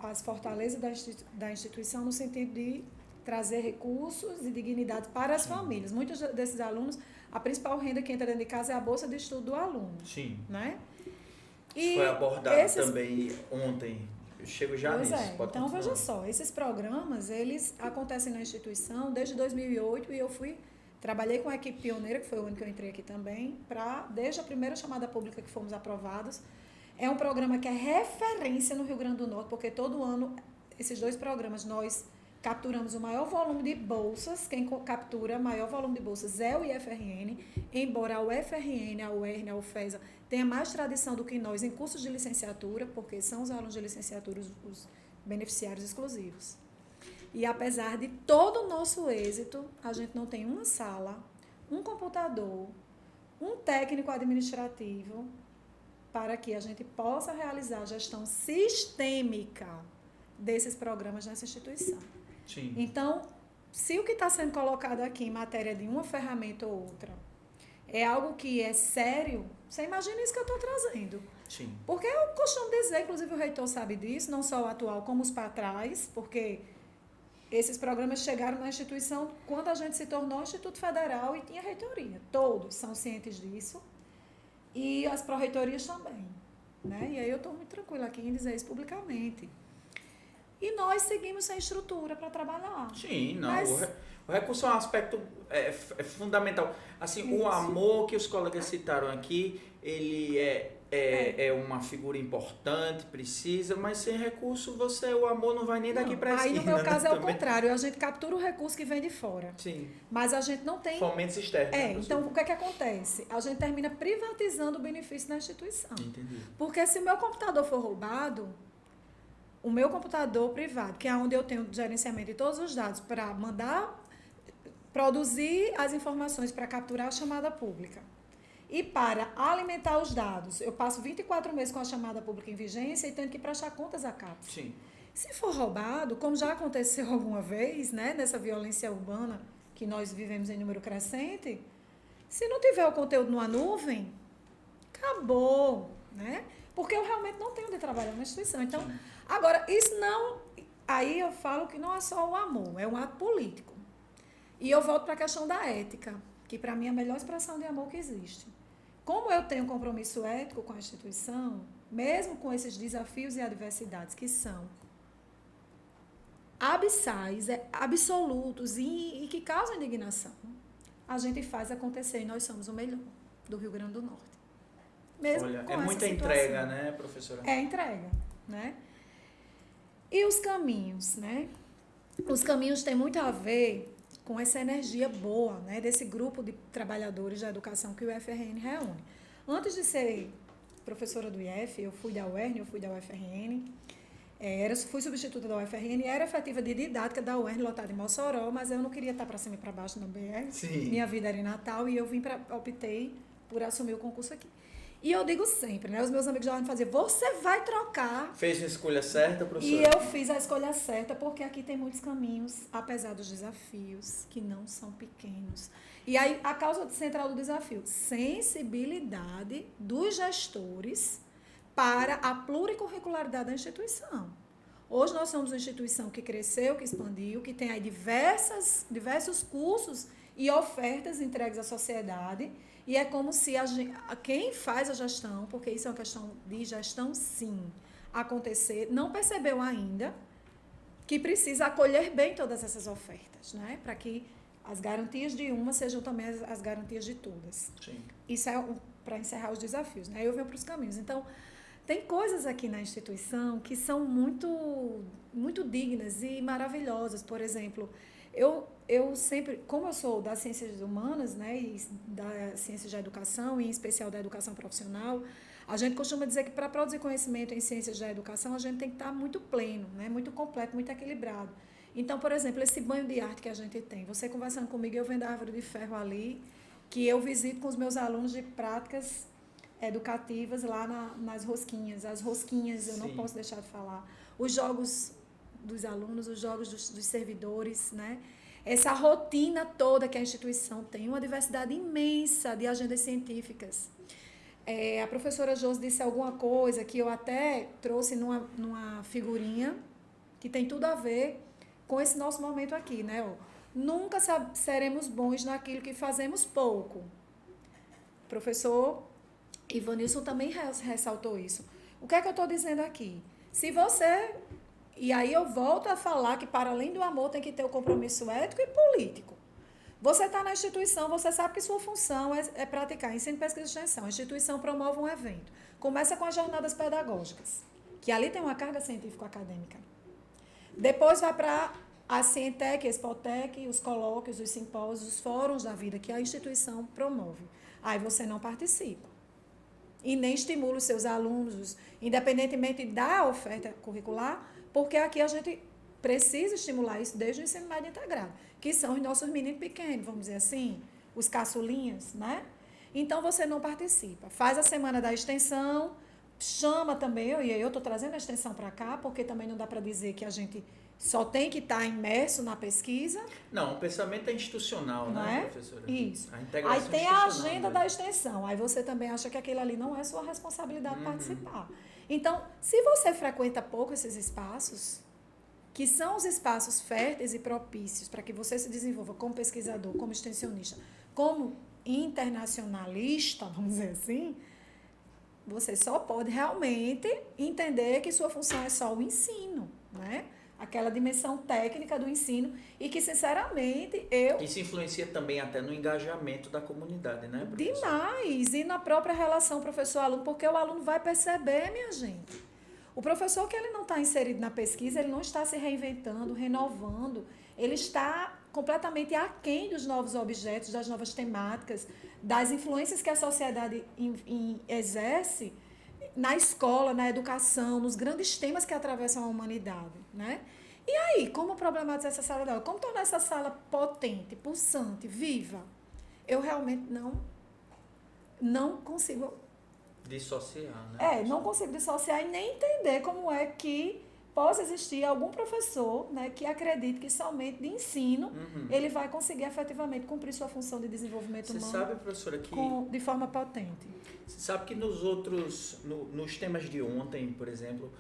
Speaker 2: às fortalezas da instituição no sentido de trazer recursos e dignidade para as famílias. Muitos desses alunos, a principal renda que entra dentro de casa é a bolsa de estudo do aluno.
Speaker 1: Sim.
Speaker 2: Né?
Speaker 1: Isso foi abordado também ontem. Eu chego já nisso.
Speaker 2: Então, veja só, esses programas, eles acontecem na instituição desde 2008 e eu trabalhei com a equipe pioneira, que foi o ano que eu entrei aqui também, desde a primeira chamada pública que fomos aprovados. É um programa que é referência no Rio Grande do Norte, porque todo ano, esses 2 programas, nós capturamos o maior volume de bolsas. Quem captura maior volume de bolsas é o IFRN, embora a UFRN, a UERN, a UFESA tenha mais tradição do que nós em cursos de licenciatura, porque são os alunos de licenciatura os beneficiários exclusivos. E apesar de todo o nosso êxito, a gente não tem uma sala, um computador, um técnico administrativo para que a gente possa realizar a gestão sistêmica desses programas nessa instituição.
Speaker 1: Sim.
Speaker 2: Então, se o que está sendo colocado aqui em matéria de uma ferramenta ou outra é algo que é sério, você imagina isso que eu estou trazendo.
Speaker 1: Sim.
Speaker 2: Porque eu costumo dizer, inclusive o reitor sabe disso, não só o atual como os para trás, porque esses programas chegaram na instituição quando a gente se tornou Instituto Federal e tinha reitoria. Todos são cientes disso. E as pró-reitorias também. Né? E aí eu estou muito tranquila aqui em dizer isso publicamente. E nós seguimos sem estrutura para trabalhar.
Speaker 1: Sim, não.
Speaker 2: Mas
Speaker 1: O recurso é um aspecto fundamental. Assim, isso. O amor que os colegas citaram aqui, ele é uma figura importante, precisa, mas sem recurso o amor não vai nem daqui para a esquina.
Speaker 2: Aí no meu caso é o contrário, a gente captura o recurso que vem de fora.
Speaker 1: Sim.
Speaker 2: Mas a gente não tem...
Speaker 1: Fomentos externos.
Speaker 2: Então o que é que acontece? A gente termina privatizando o benefício da instituição.
Speaker 1: Entendi.
Speaker 2: Porque se o meu computador for roubado, o meu computador privado, que é onde eu tenho o gerenciamento de todos os dados para produzir as informações para capturar a chamada pública e para alimentar os dados, eu passo 24 meses com a chamada pública em vigência e tendo que prestar contas à CAPES.
Speaker 1: Sim.
Speaker 2: Se for roubado, como já aconteceu alguma vez, né, nessa violência urbana que nós vivemos em número crescente, se não tiver o conteúdo numa nuvem, acabou, né? Porque eu realmente não tenho de trabalhar na instituição. Então, agora, isso não... Aí eu falo que não é só o amor, é um ato político. E eu volto para a questão da ética, que para mim é a melhor expressão de amor que existe. Como eu tenho um compromisso ético com a instituição, mesmo com esses desafios e adversidades que são abissais, absolutos e que causam indignação, a gente faz acontecer e nós somos o melhor do Rio Grande do Norte. Mesmo
Speaker 1: Olha,
Speaker 2: com
Speaker 1: é muita entrega, né, professora?
Speaker 2: É entrega, né? E os caminhos, né? Os caminhos têm muito a ver com essa energia boa, né, desse grupo de trabalhadores da educação que o UFRN reúne. Antes de ser professora do IF, eu fui da UERN, eu fui da UFRN, fui substituta da UFRN, era efetiva de didática da UERN, lotada em Mossoró, mas eu não queria estar para cima e para baixo na BR.
Speaker 1: Sim.
Speaker 2: Minha vida era em Natal e eu optei por assumir o concurso aqui. E eu digo sempre, né? Os meus amigos já vão fazer, você vai trocar.
Speaker 1: Fez a escolha certa, professora?
Speaker 2: E eu fiz a escolha certa, porque aqui tem muitos caminhos, apesar dos desafios, que não são pequenos. E aí, a causa central do desafio, sensibilidade dos gestores para a pluricurricularidade da instituição. Hoje nós somos uma instituição que cresceu, que expandiu, que tem aí diversos cursos e ofertas entregues à sociedade. E é como se quem faz a gestão, porque isso é uma questão de gestão, sim, acontecer, não percebeu ainda que precisa acolher bem todas essas ofertas, né? Para que as garantias de uma sejam também as garantias de todas.
Speaker 1: Sim.
Speaker 2: Isso é para encerrar os desafios, né? Eu venho para os caminhos. Então, tem coisas aqui na instituição que são muito, muito dignas e maravilhosas. Por exemplo, eu sempre, como eu sou das ciências humanas, né, e da ciência da educação, e em especial da educação profissional, a gente costuma dizer que para produzir conhecimento em ciências da educação, a gente tem que estar muito pleno, né, muito completo, muito equilibrado. Então, por exemplo, esse banho de arte que a gente tem, você conversando comigo, eu vendo a árvore de ferro ali, que eu visito com os meus alunos de práticas educativas lá nas rosquinhas. As rosquinhas, eu não posso deixar de falar. Os jogos dos alunos, os jogos dos servidores, né? essa rotina toda que a instituição tem, uma diversidade imensa de agendas científicas. A professora Josi disse alguma coisa que eu até trouxe numa figurinha que tem tudo a ver com esse nosso momento aqui, né? Nunca seremos bons naquilo que fazemos pouco. O professor Ivanilson também ressaltou isso. O que é que eu estou dizendo aqui? Se você... E aí eu volto a falar que, para além do amor, tem que ter o compromisso ético e político. Você está na instituição, você sabe que sua função é praticar ensino, pesquisa e extensão. A instituição promove um evento. Começa com as jornadas pedagógicas, que ali tem uma carga científico-acadêmica. Depois vai para a Cientec, a Expotec, os colóquios, os simpósios, os fóruns da vida que a instituição promove. Aí você não participa. E nem estimula os seus alunos, independentemente da oferta curricular, porque aqui a gente precisa estimular isso desde o ensino médio integrado, que são os nossos meninos pequenos, vamos dizer assim, os caçulinhas, né? Então, você não participa. Faz a semana da extensão, chama também, e eu estou trazendo a extensão para cá, porque também não dá para dizer que a gente só tem que estar imerso na pesquisa.
Speaker 1: Não, o pensamento é institucional,
Speaker 2: não
Speaker 1: né,
Speaker 2: é?
Speaker 1: professora?
Speaker 2: Isso.
Speaker 1: A integração
Speaker 2: aí tem a agenda
Speaker 1: institucional,
Speaker 2: da extensão. Aí você também acha que aquilo ali não é sua responsabilidade participar. Então, se você frequenta pouco esses espaços, que são os espaços férteis e propícios para que você se desenvolva como pesquisador, como extensionista, como internacionalista, vamos dizer assim, você só pode realmente entender que sua função é só o ensino, né? Aquela dimensão técnica do ensino e que, sinceramente,
Speaker 1: Isso influencia também até no engajamento da comunidade, né, professora?
Speaker 2: Demais! E na própria relação professor-aluno, porque o aluno vai perceber, minha gente. O professor que ele não está inserido na pesquisa, ele não está se reinventando, renovando, ele está completamente aquém dos novos objetos, das novas temáticas, das influências que a sociedade exerce na escola, na educação, nos grandes temas que atravessam a humanidade, né? E aí, como problematizar essa sala de aula? Como tornar essa sala potente, pulsante, viva? Eu realmente não consigo...
Speaker 1: Dissociar, né?
Speaker 2: não consigo dissociar e nem entender como é que possa existir algum professor, né, que acredite que somente de ensino ele vai conseguir efetivamente cumprir sua função de desenvolvimento humano.
Speaker 1: Você sabe, professora, que...
Speaker 2: de forma potente.
Speaker 1: Você sabe que nos temas de ontem, por exemplo,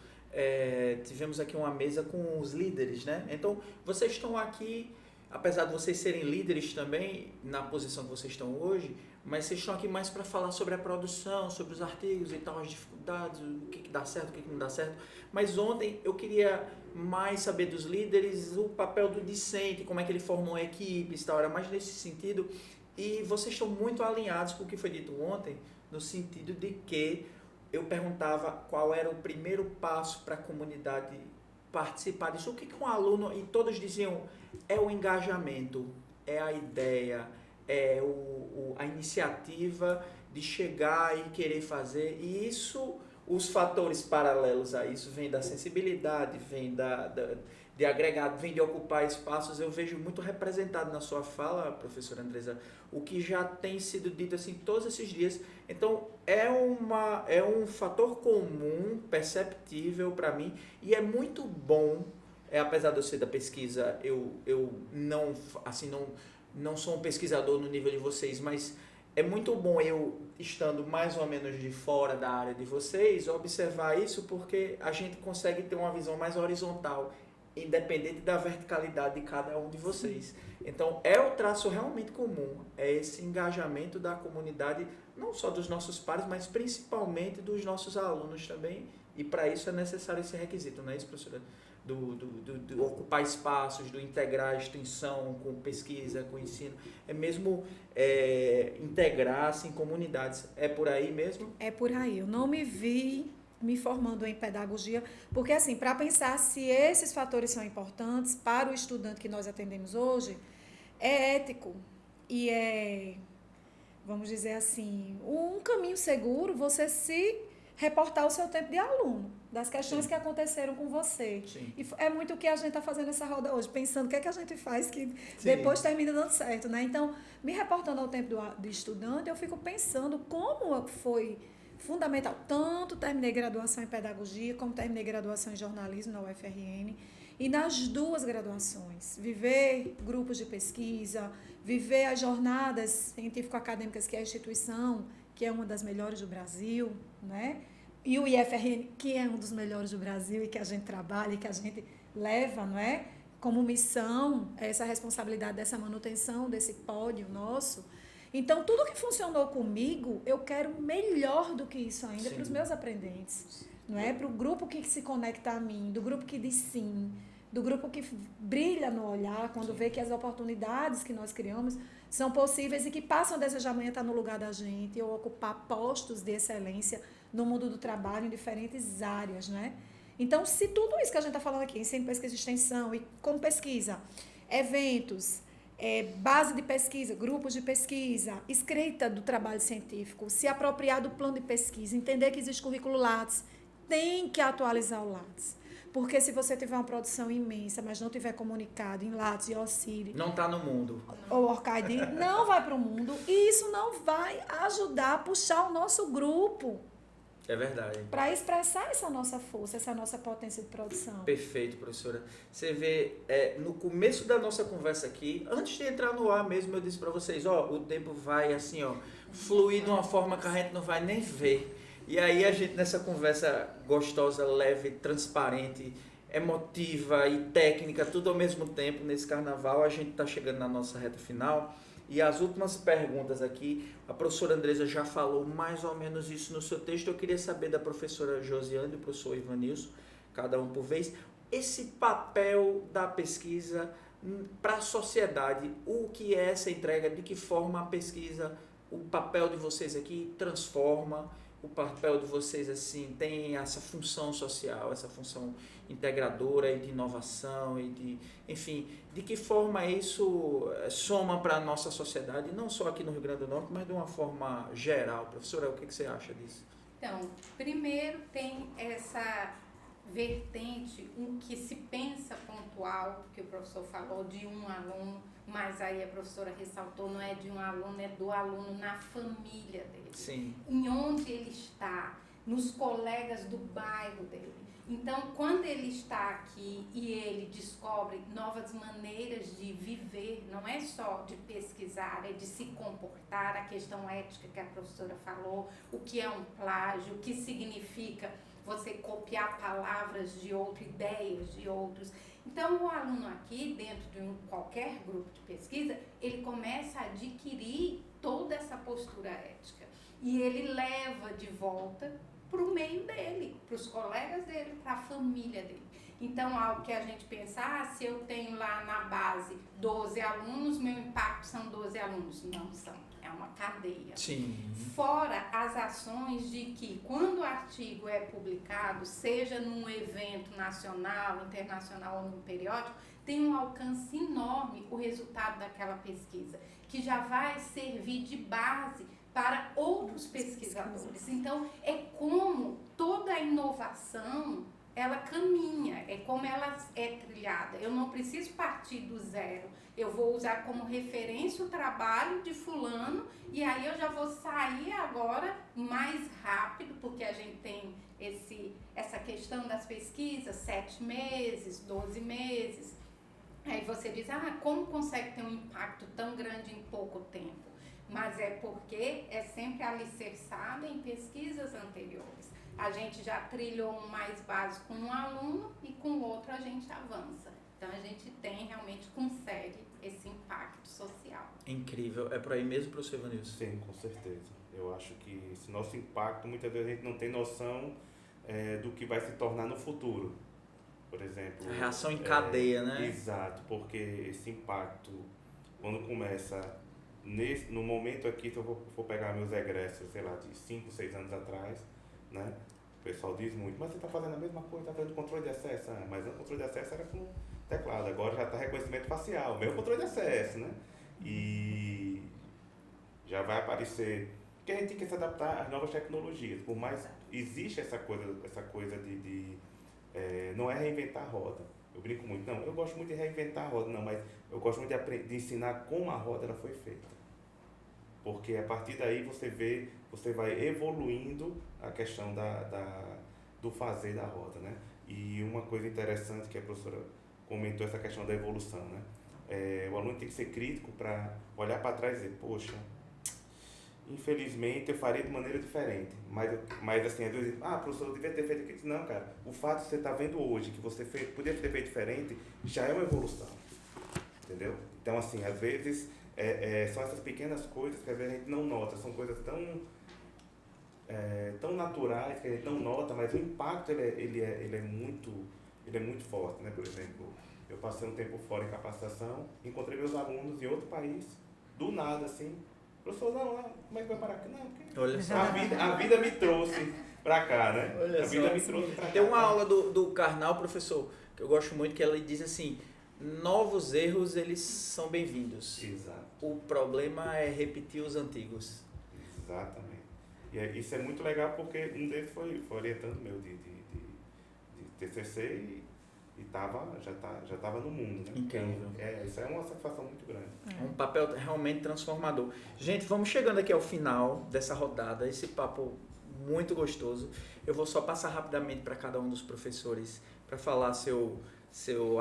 Speaker 1: tivemos aqui uma mesa com os líderes, né? Então, vocês estão aqui, apesar de vocês serem líderes também, na posição que vocês estão hoje, mas vocês estão aqui mais para falar sobre a produção, sobre os artigos e tal, as dificuldades, o que dá certo, o que não dá certo. Mas ontem eu queria mais saber dos líderes, o papel do discente, como é que ele formou equipes e tal, era mais nesse sentido. E vocês estão muito alinhados com o que foi dito ontem, no sentido de que eu perguntava qual era o primeiro passo para a comunidade participar disso. O que um aluno, e todos diziam, é o engajamento, é a ideia, é a iniciativa de chegar e querer fazer. E isso, os fatores paralelos a isso, vem da sensibilidade, vem de agregado, vem de ocupar espaços. Eu vejo muito representado na sua fala, professora Andresa, o que já tem sido dito assim todos esses dias. Então, é um fator comum, perceptível para mim, e é muito bom, apesar de eu ser da pesquisa, eu não sou um pesquisador no nível de vocês, mas é muito bom eu, estando mais ou menos de fora da área de vocês, observar isso, porque a gente consegue ter uma visão mais horizontal, independente da verticalidade de cada um de vocês. Então, é o traço realmente comum, é esse engajamento da comunidade, não só dos nossos pares, mas principalmente dos nossos alunos também, e para isso é necessário esse requisito, não é isso, professora? Do ocupar espaços, do integrar a extensão com pesquisa, com ensino, é mesmo integrar-se em comunidades. É por aí mesmo? É por aí.
Speaker 2: Eu não me vi me formando em pedagogia, porque assim, para pensar se esses fatores são importantes para o estudante que nós atendemos hoje, é ético e vamos dizer assim, um caminho seguro você se reportar o seu tempo de aluno, das questões que aconteceram com você.
Speaker 1: Sim.
Speaker 2: E é muito o que a gente está fazendo nessa roda hoje, pensando o que é que a gente faz que depois termina dando certo, né? Então, me reportando ao tempo de estudante, eu fico pensando como foi fundamental. Tanto terminei graduação em pedagogia, como terminei graduação em jornalismo na UFRN. E nas duas graduações, viver grupos de pesquisa, viver as jornadas científico-acadêmicas que é a instituição, que é uma das melhores do Brasil, né? E o IFRN, que é um dos melhores do Brasil e que a gente trabalha e que a gente leva, não é? Como missão, essa responsabilidade dessa manutenção, desse pódio nosso. Então, tudo que funcionou comigo, eu quero melhor do que isso ainda para os meus aprendentes. Não é? Para o grupo que se conecta a mim, do grupo que diz sim, do grupo que brilha no olhar quando vê que as oportunidades que nós criamos são possíveis e que passam a desejar amanhã estar no lugar da gente ou ocupar postos de excelência no mundo do trabalho em diferentes áreas, né? Então, se tudo isso que a gente está falando aqui, ensino, pesquisa e extensão, e como pesquisa, eventos, base de pesquisa, grupos de pesquisa, escrita do trabalho científico, se apropriar do plano de pesquisa, entender que existe currículo Lattes, tem que atualizar o Lattes. Porque se você tiver uma produção imensa, mas não tiver comunicado em Lattes e OCID...
Speaker 1: Não está no mundo.
Speaker 2: Ou ORCID, não vai para o mundo. E isso não vai ajudar a puxar o nosso grupo.
Speaker 1: É verdade.
Speaker 2: Para expressar essa nossa força, essa nossa potência de produção.
Speaker 1: Perfeito, professora. Você vê, no começo da nossa conversa aqui, antes de entrar no ar mesmo, eu disse para vocês, o tempo vai assim, fluir de uma forma que a gente não vai nem ver. E aí a gente, nessa conversa gostosa, leve, transparente, emotiva e técnica, tudo ao mesmo tempo, nesse carnaval, a gente está chegando na nossa reta final. E as últimas perguntas aqui, a professora Andresa já falou mais ou menos isso no seu texto. Eu queria saber da professora Josiane e do professor Ivanilson, cada um por vez, esse papel da pesquisa para a sociedade. O que é essa entrega? De que forma a pesquisa, o papel de vocês aqui transforma? O papel de vocês assim tem essa função social, essa função integradora e de inovação e de, enfim, de que forma isso soma para a nossa sociedade, não só aqui no Rio Grande do Norte, mas de uma forma geral. Professora, o que você acha disso?
Speaker 3: Então, primeiro tem essa vertente, que se pensa pontual, que o professor falou de um aluno, mas aí a professora ressaltou, não é de um aluno, é do aluno na família dele.
Speaker 1: Sim.
Speaker 3: Em onde ele está, nos colegas do bairro dele. Então, quando ele está aqui e ele descobre novas maneiras de viver, não é só de pesquisar, é de se comportar, a questão ética que a professora falou, o que é um plágio, o que significa você copiar palavras de outro, ideias de outros. Então, o aluno aqui, dentro de qualquer grupo de pesquisa, ele começa a adquirir toda essa postura ética. E ele leva de volta para o meio dele, para os colegas dele, para a família dele. Então, algo que a gente pensa, se eu tenho lá na base 12 alunos, meu impacto são 12 alunos. Não são, é uma cadeia.
Speaker 1: Sim.
Speaker 3: Fora as ações de que, quando o artigo é publicado, seja num evento nacional, internacional ou num periódico, tem um alcance enorme o resultado daquela pesquisa, que já vai servir de base para outros pesquisadores. Então, é como toda a inovação, ela caminha, é como ela é trilhada. Eu não preciso partir do zero. Eu vou usar como referência o trabalho de fulano e aí eu já vou sair agora mais rápido, porque a gente tem essa questão das pesquisas, 7 meses, 12 meses. Aí você diz, como consegue ter um impacto tão grande em pouco tempo? Mas é porque é sempre alicerçado em pesquisas anteriores. A gente já trilhou um mais básico com um aluno e com o outro a gente avança. Então a gente consegue esse impacto social.
Speaker 1: Incrível. É por aí mesmo, professor Ivanilson?
Speaker 4: Sim, com certeza. Eu acho que esse nosso impacto, muitas vezes a gente não tem noção do que vai se tornar no futuro. Por exemplo...
Speaker 1: A reação em cadeia, né?
Speaker 4: Exato, porque esse impacto, quando começa... no momento aqui, se eu for pegar meus egressos, sei lá, de 5, 6 anos atrás, né? O pessoal diz muito, mas você está fazendo a mesma coisa, está fazendo controle de acesso. Mas o controle de acesso era com teclado, agora já está reconhecimento facial, mesmo controle de acesso, né? E já vai aparecer, porque a gente tem que se adaptar às novas tecnologias, por mais existe essa coisa de não é reinventar a roda. Eu brinco muito, não, eu gosto muito de reinventar a roda, não, mas eu gosto muito de ensinar como a roda ela foi feita. Porque a partir daí você vai evoluindo a questão do fazer da roda, né? E uma coisa interessante que a professora comentou essa questão da evolução, né? O aluno tem que ser crítico para olhar para trás e dizer, poxa, infelizmente eu faria de maneira diferente, mas assim, às vezes, professor, eu devia ter feito aquilo. Não, cara, o fato de você estar vendo hoje que você podia ter feito diferente, já é uma evolução, entendeu? Então, assim, às vezes, são essas pequenas coisas que às vezes a gente não nota, são coisas tão naturais que a gente não nota, mas o impacto ele é muito forte, né? Por exemplo, eu passei um tempo fora em capacitação, encontrei meus alunos em outro país, do nada, assim, professor, como é que vai parar aqui? Não, porque
Speaker 1: Olha só.
Speaker 4: a vida me trouxe pra cá, né?
Speaker 1: Olha
Speaker 4: a vida
Speaker 1: só.
Speaker 4: me trouxe pra cá.
Speaker 1: Tem uma aula do Karnal, professor, que eu gosto muito, que ela diz assim, novos erros, eles são bem-vindos.
Speaker 4: Exato.
Speaker 1: O problema é repetir os antigos.
Speaker 4: Exatamente. E isso é muito legal porque um deles foi orientando meu de TCC e já estava no mundo, né?
Speaker 1: Incrível.
Speaker 4: Então, isso é uma satisfação muito grande.
Speaker 1: É um papel realmente transformador. Gente, vamos chegando aqui ao final dessa rodada, esse papo muito gostoso. Eu vou só passar rapidamente para cada um dos professores para falar seu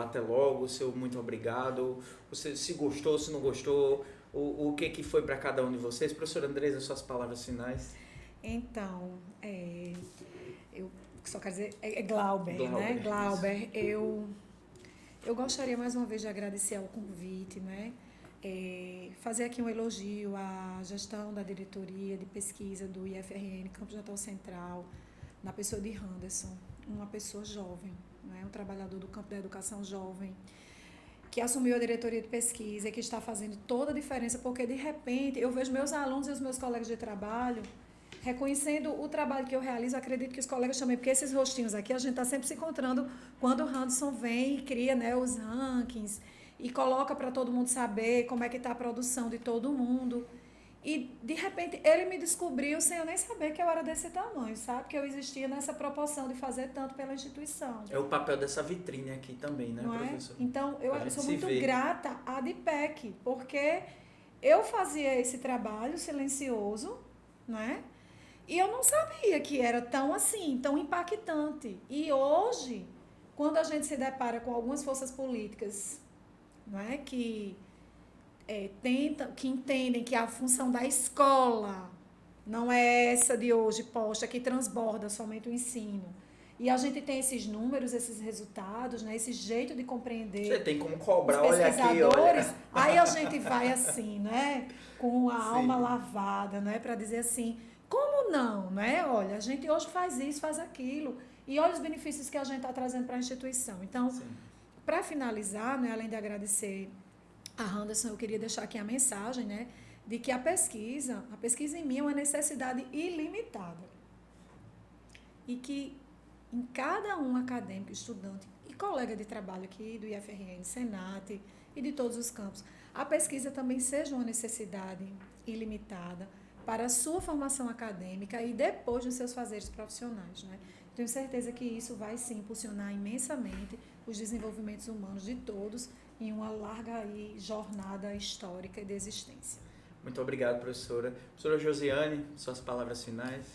Speaker 1: até logo, seu muito obrigado, se gostou, se não gostou, o que foi para cada um de vocês. Professora Andresa, suas palavras finais.
Speaker 2: Então, eu só quero dizer, Glauber, né? Glauber, eu gostaria mais uma vez de agradecer ao convite, né? Fazer aqui um elogio à gestão da diretoria de pesquisa do IFRN Campus Natal Central, na pessoa de Henderson, uma pessoa jovem, né? Um trabalhador do campo da educação jovem, que assumiu a diretoria de pesquisa e que está fazendo toda a diferença, porque de repente eu vejo meus alunos e os meus colegas de trabalho reconhecendo o trabalho que eu realizo. Acredito que os colegas também, porque esses rostinhos aqui a gente está sempre se encontrando quando o Henderson vem e cria, né, os rankings e coloca para todo mundo saber como é que está a produção de todo mundo. E, de repente, ele me descobriu sem eu nem saber que eu era desse tamanho, sabe? Que eu existia nessa proporção de fazer tanto pela instituição.
Speaker 1: É o papel dessa vitrine aqui também, né,
Speaker 2: não
Speaker 1: professor?
Speaker 2: É? Então, eu sou muito
Speaker 1: vê.
Speaker 2: grata à DIPEC, porque eu fazia esse trabalho silencioso, né? E eu não sabia que era tão assim, tão impactante. E hoje, quando a gente se depara com algumas forças políticas, não é, que entendem que a função da escola não é essa de hoje posta, que transborda somente o ensino. E a gente tem esses números, esses resultados, né, esse jeito de compreender.
Speaker 1: Você tem como cobrar,
Speaker 2: os
Speaker 1: olha aqui,
Speaker 2: pesquisadores.
Speaker 1: olha.
Speaker 2: Aí a gente vai assim, né, com a alma lavada, né, para dizer assim, como não, né? Olha, a gente hoje faz isso, faz aquilo. E olha os benefícios que a gente está trazendo para a instituição. Então, para finalizar, né, além de agradecer a Henderson, eu queria deixar aqui a mensagem, né, de que a pesquisa em mim é uma necessidade ilimitada. E que em cada um acadêmico, estudante e colega de trabalho aqui do IFRN, Senat e de todos os campos, a pesquisa também seja uma necessidade ilimitada para a sua formação acadêmica e depois dos seus fazeres profissionais, né? Tenho certeza que isso vai, sim, impulsionar imensamente os desenvolvimentos humanos de todos em uma larga jornada histórica e de existência.
Speaker 1: Muito obrigado, professora. Professora Josiane, suas palavras finais.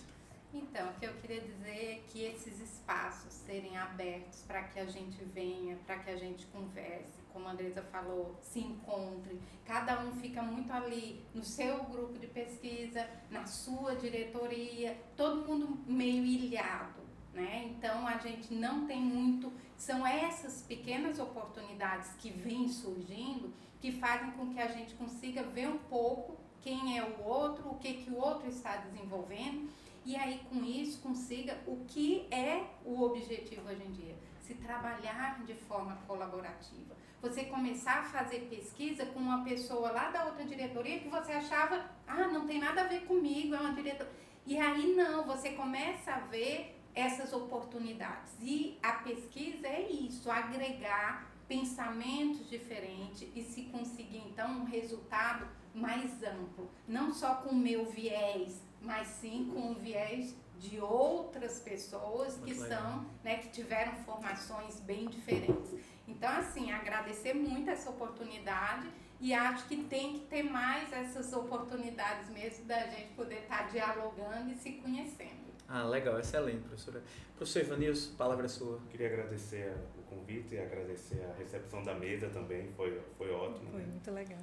Speaker 3: Então, o que eu queria dizer é que esses espaços serem abertos para que a gente venha, para que a gente converse, como a Andresa falou, se encontre. Cada um fica muito ali no seu grupo de pesquisa, na sua diretoria, todo mundo meio ilhado, né? Então, a gente não tem muito... São essas pequenas oportunidades que vêm surgindo que fazem com que a gente consiga ver um pouco quem é o outro, o que o outro está desenvolvendo, e aí com isso consiga o que é o objetivo hoje em dia, se trabalhar de forma colaborativa. Você começar a fazer pesquisa com uma pessoa lá da outra diretoria que você achava, não tem nada a ver comigo, é uma diretoria. E aí não, você começa a ver essas oportunidades. E a pesquisa é isso, agregar pensamentos diferentes e se conseguir então um resultado mais amplo, não só com o meu viés, mas sim com o viés de outras pessoas que são, né, que tiveram formações bem diferentes. Então, assim, agradecer muito essa oportunidade e acho que tem que ter mais essas oportunidades mesmo da gente poder estar dialogando e se conhecendo.
Speaker 1: Ah, legal, excelente, professora. Professor Ivanilson, palavra é sua.
Speaker 4: Queria agradecer o convite e agradecer a recepção da mesa também, foi ótimo.
Speaker 2: Foi
Speaker 4: né?
Speaker 2: muito legal.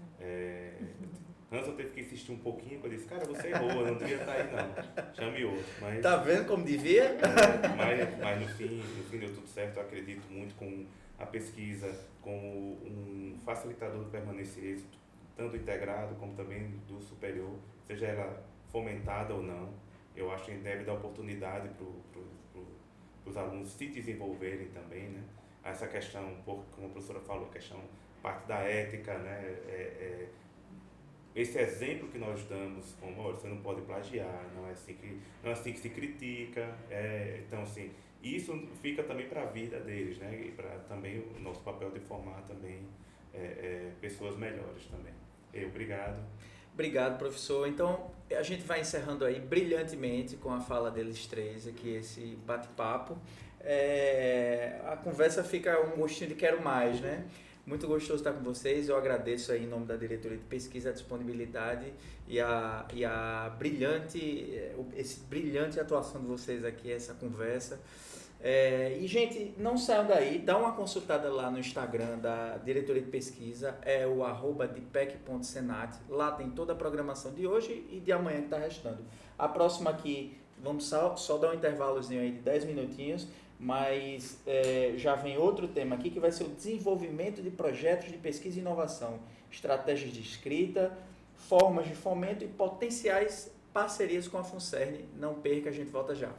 Speaker 4: Hanson teve que insistir um pouquinho, eu disse, cara, você errou, eu não devia estar aí não, chame outro. Mas,
Speaker 1: Tá vendo como devia?
Speaker 4: mas no fim deu tudo certo, eu acredito muito com a pesquisa como um facilitador de permanecer êxito, tanto integrado como também do superior, seja ela fomentada ou não. Eu acho que a gente deve dar oportunidade para os alunos se desenvolverem também, né? Essa questão, um pouco, como a professora falou, a questão, parte da ética, né? Esse exemplo que nós damos, como olha, você não pode plagiar, não é assim que se critica. Então, assim, isso fica também para a vida deles, né? E para também o nosso papel de formar também pessoas melhores também. Obrigado.
Speaker 1: Obrigado, professor. Então, a gente vai encerrando aí brilhantemente com a fala deles três aqui, esse bate-papo. A conversa fica um gostinho de quero mais, né? Muito gostoso estar com vocês. Eu agradeço aí em nome da diretoria de pesquisa a disponibilidade e a brilhante atuação de vocês aqui, essa conversa. E, gente, não saiam daí, dá uma consultada lá no Instagram da diretoria de pesquisa, é o @dipec.senat, lá tem toda a programação de hoje e de amanhã que está restando. A próxima aqui, vamos só dar um intervalozinho aí de 10 minutinhos, mas já vem outro tema aqui que vai ser o desenvolvimento de projetos de pesquisa e inovação, estratégias de escrita, formas de fomento e potenciais parcerias com a FUNCERN. Não perca, a gente volta já.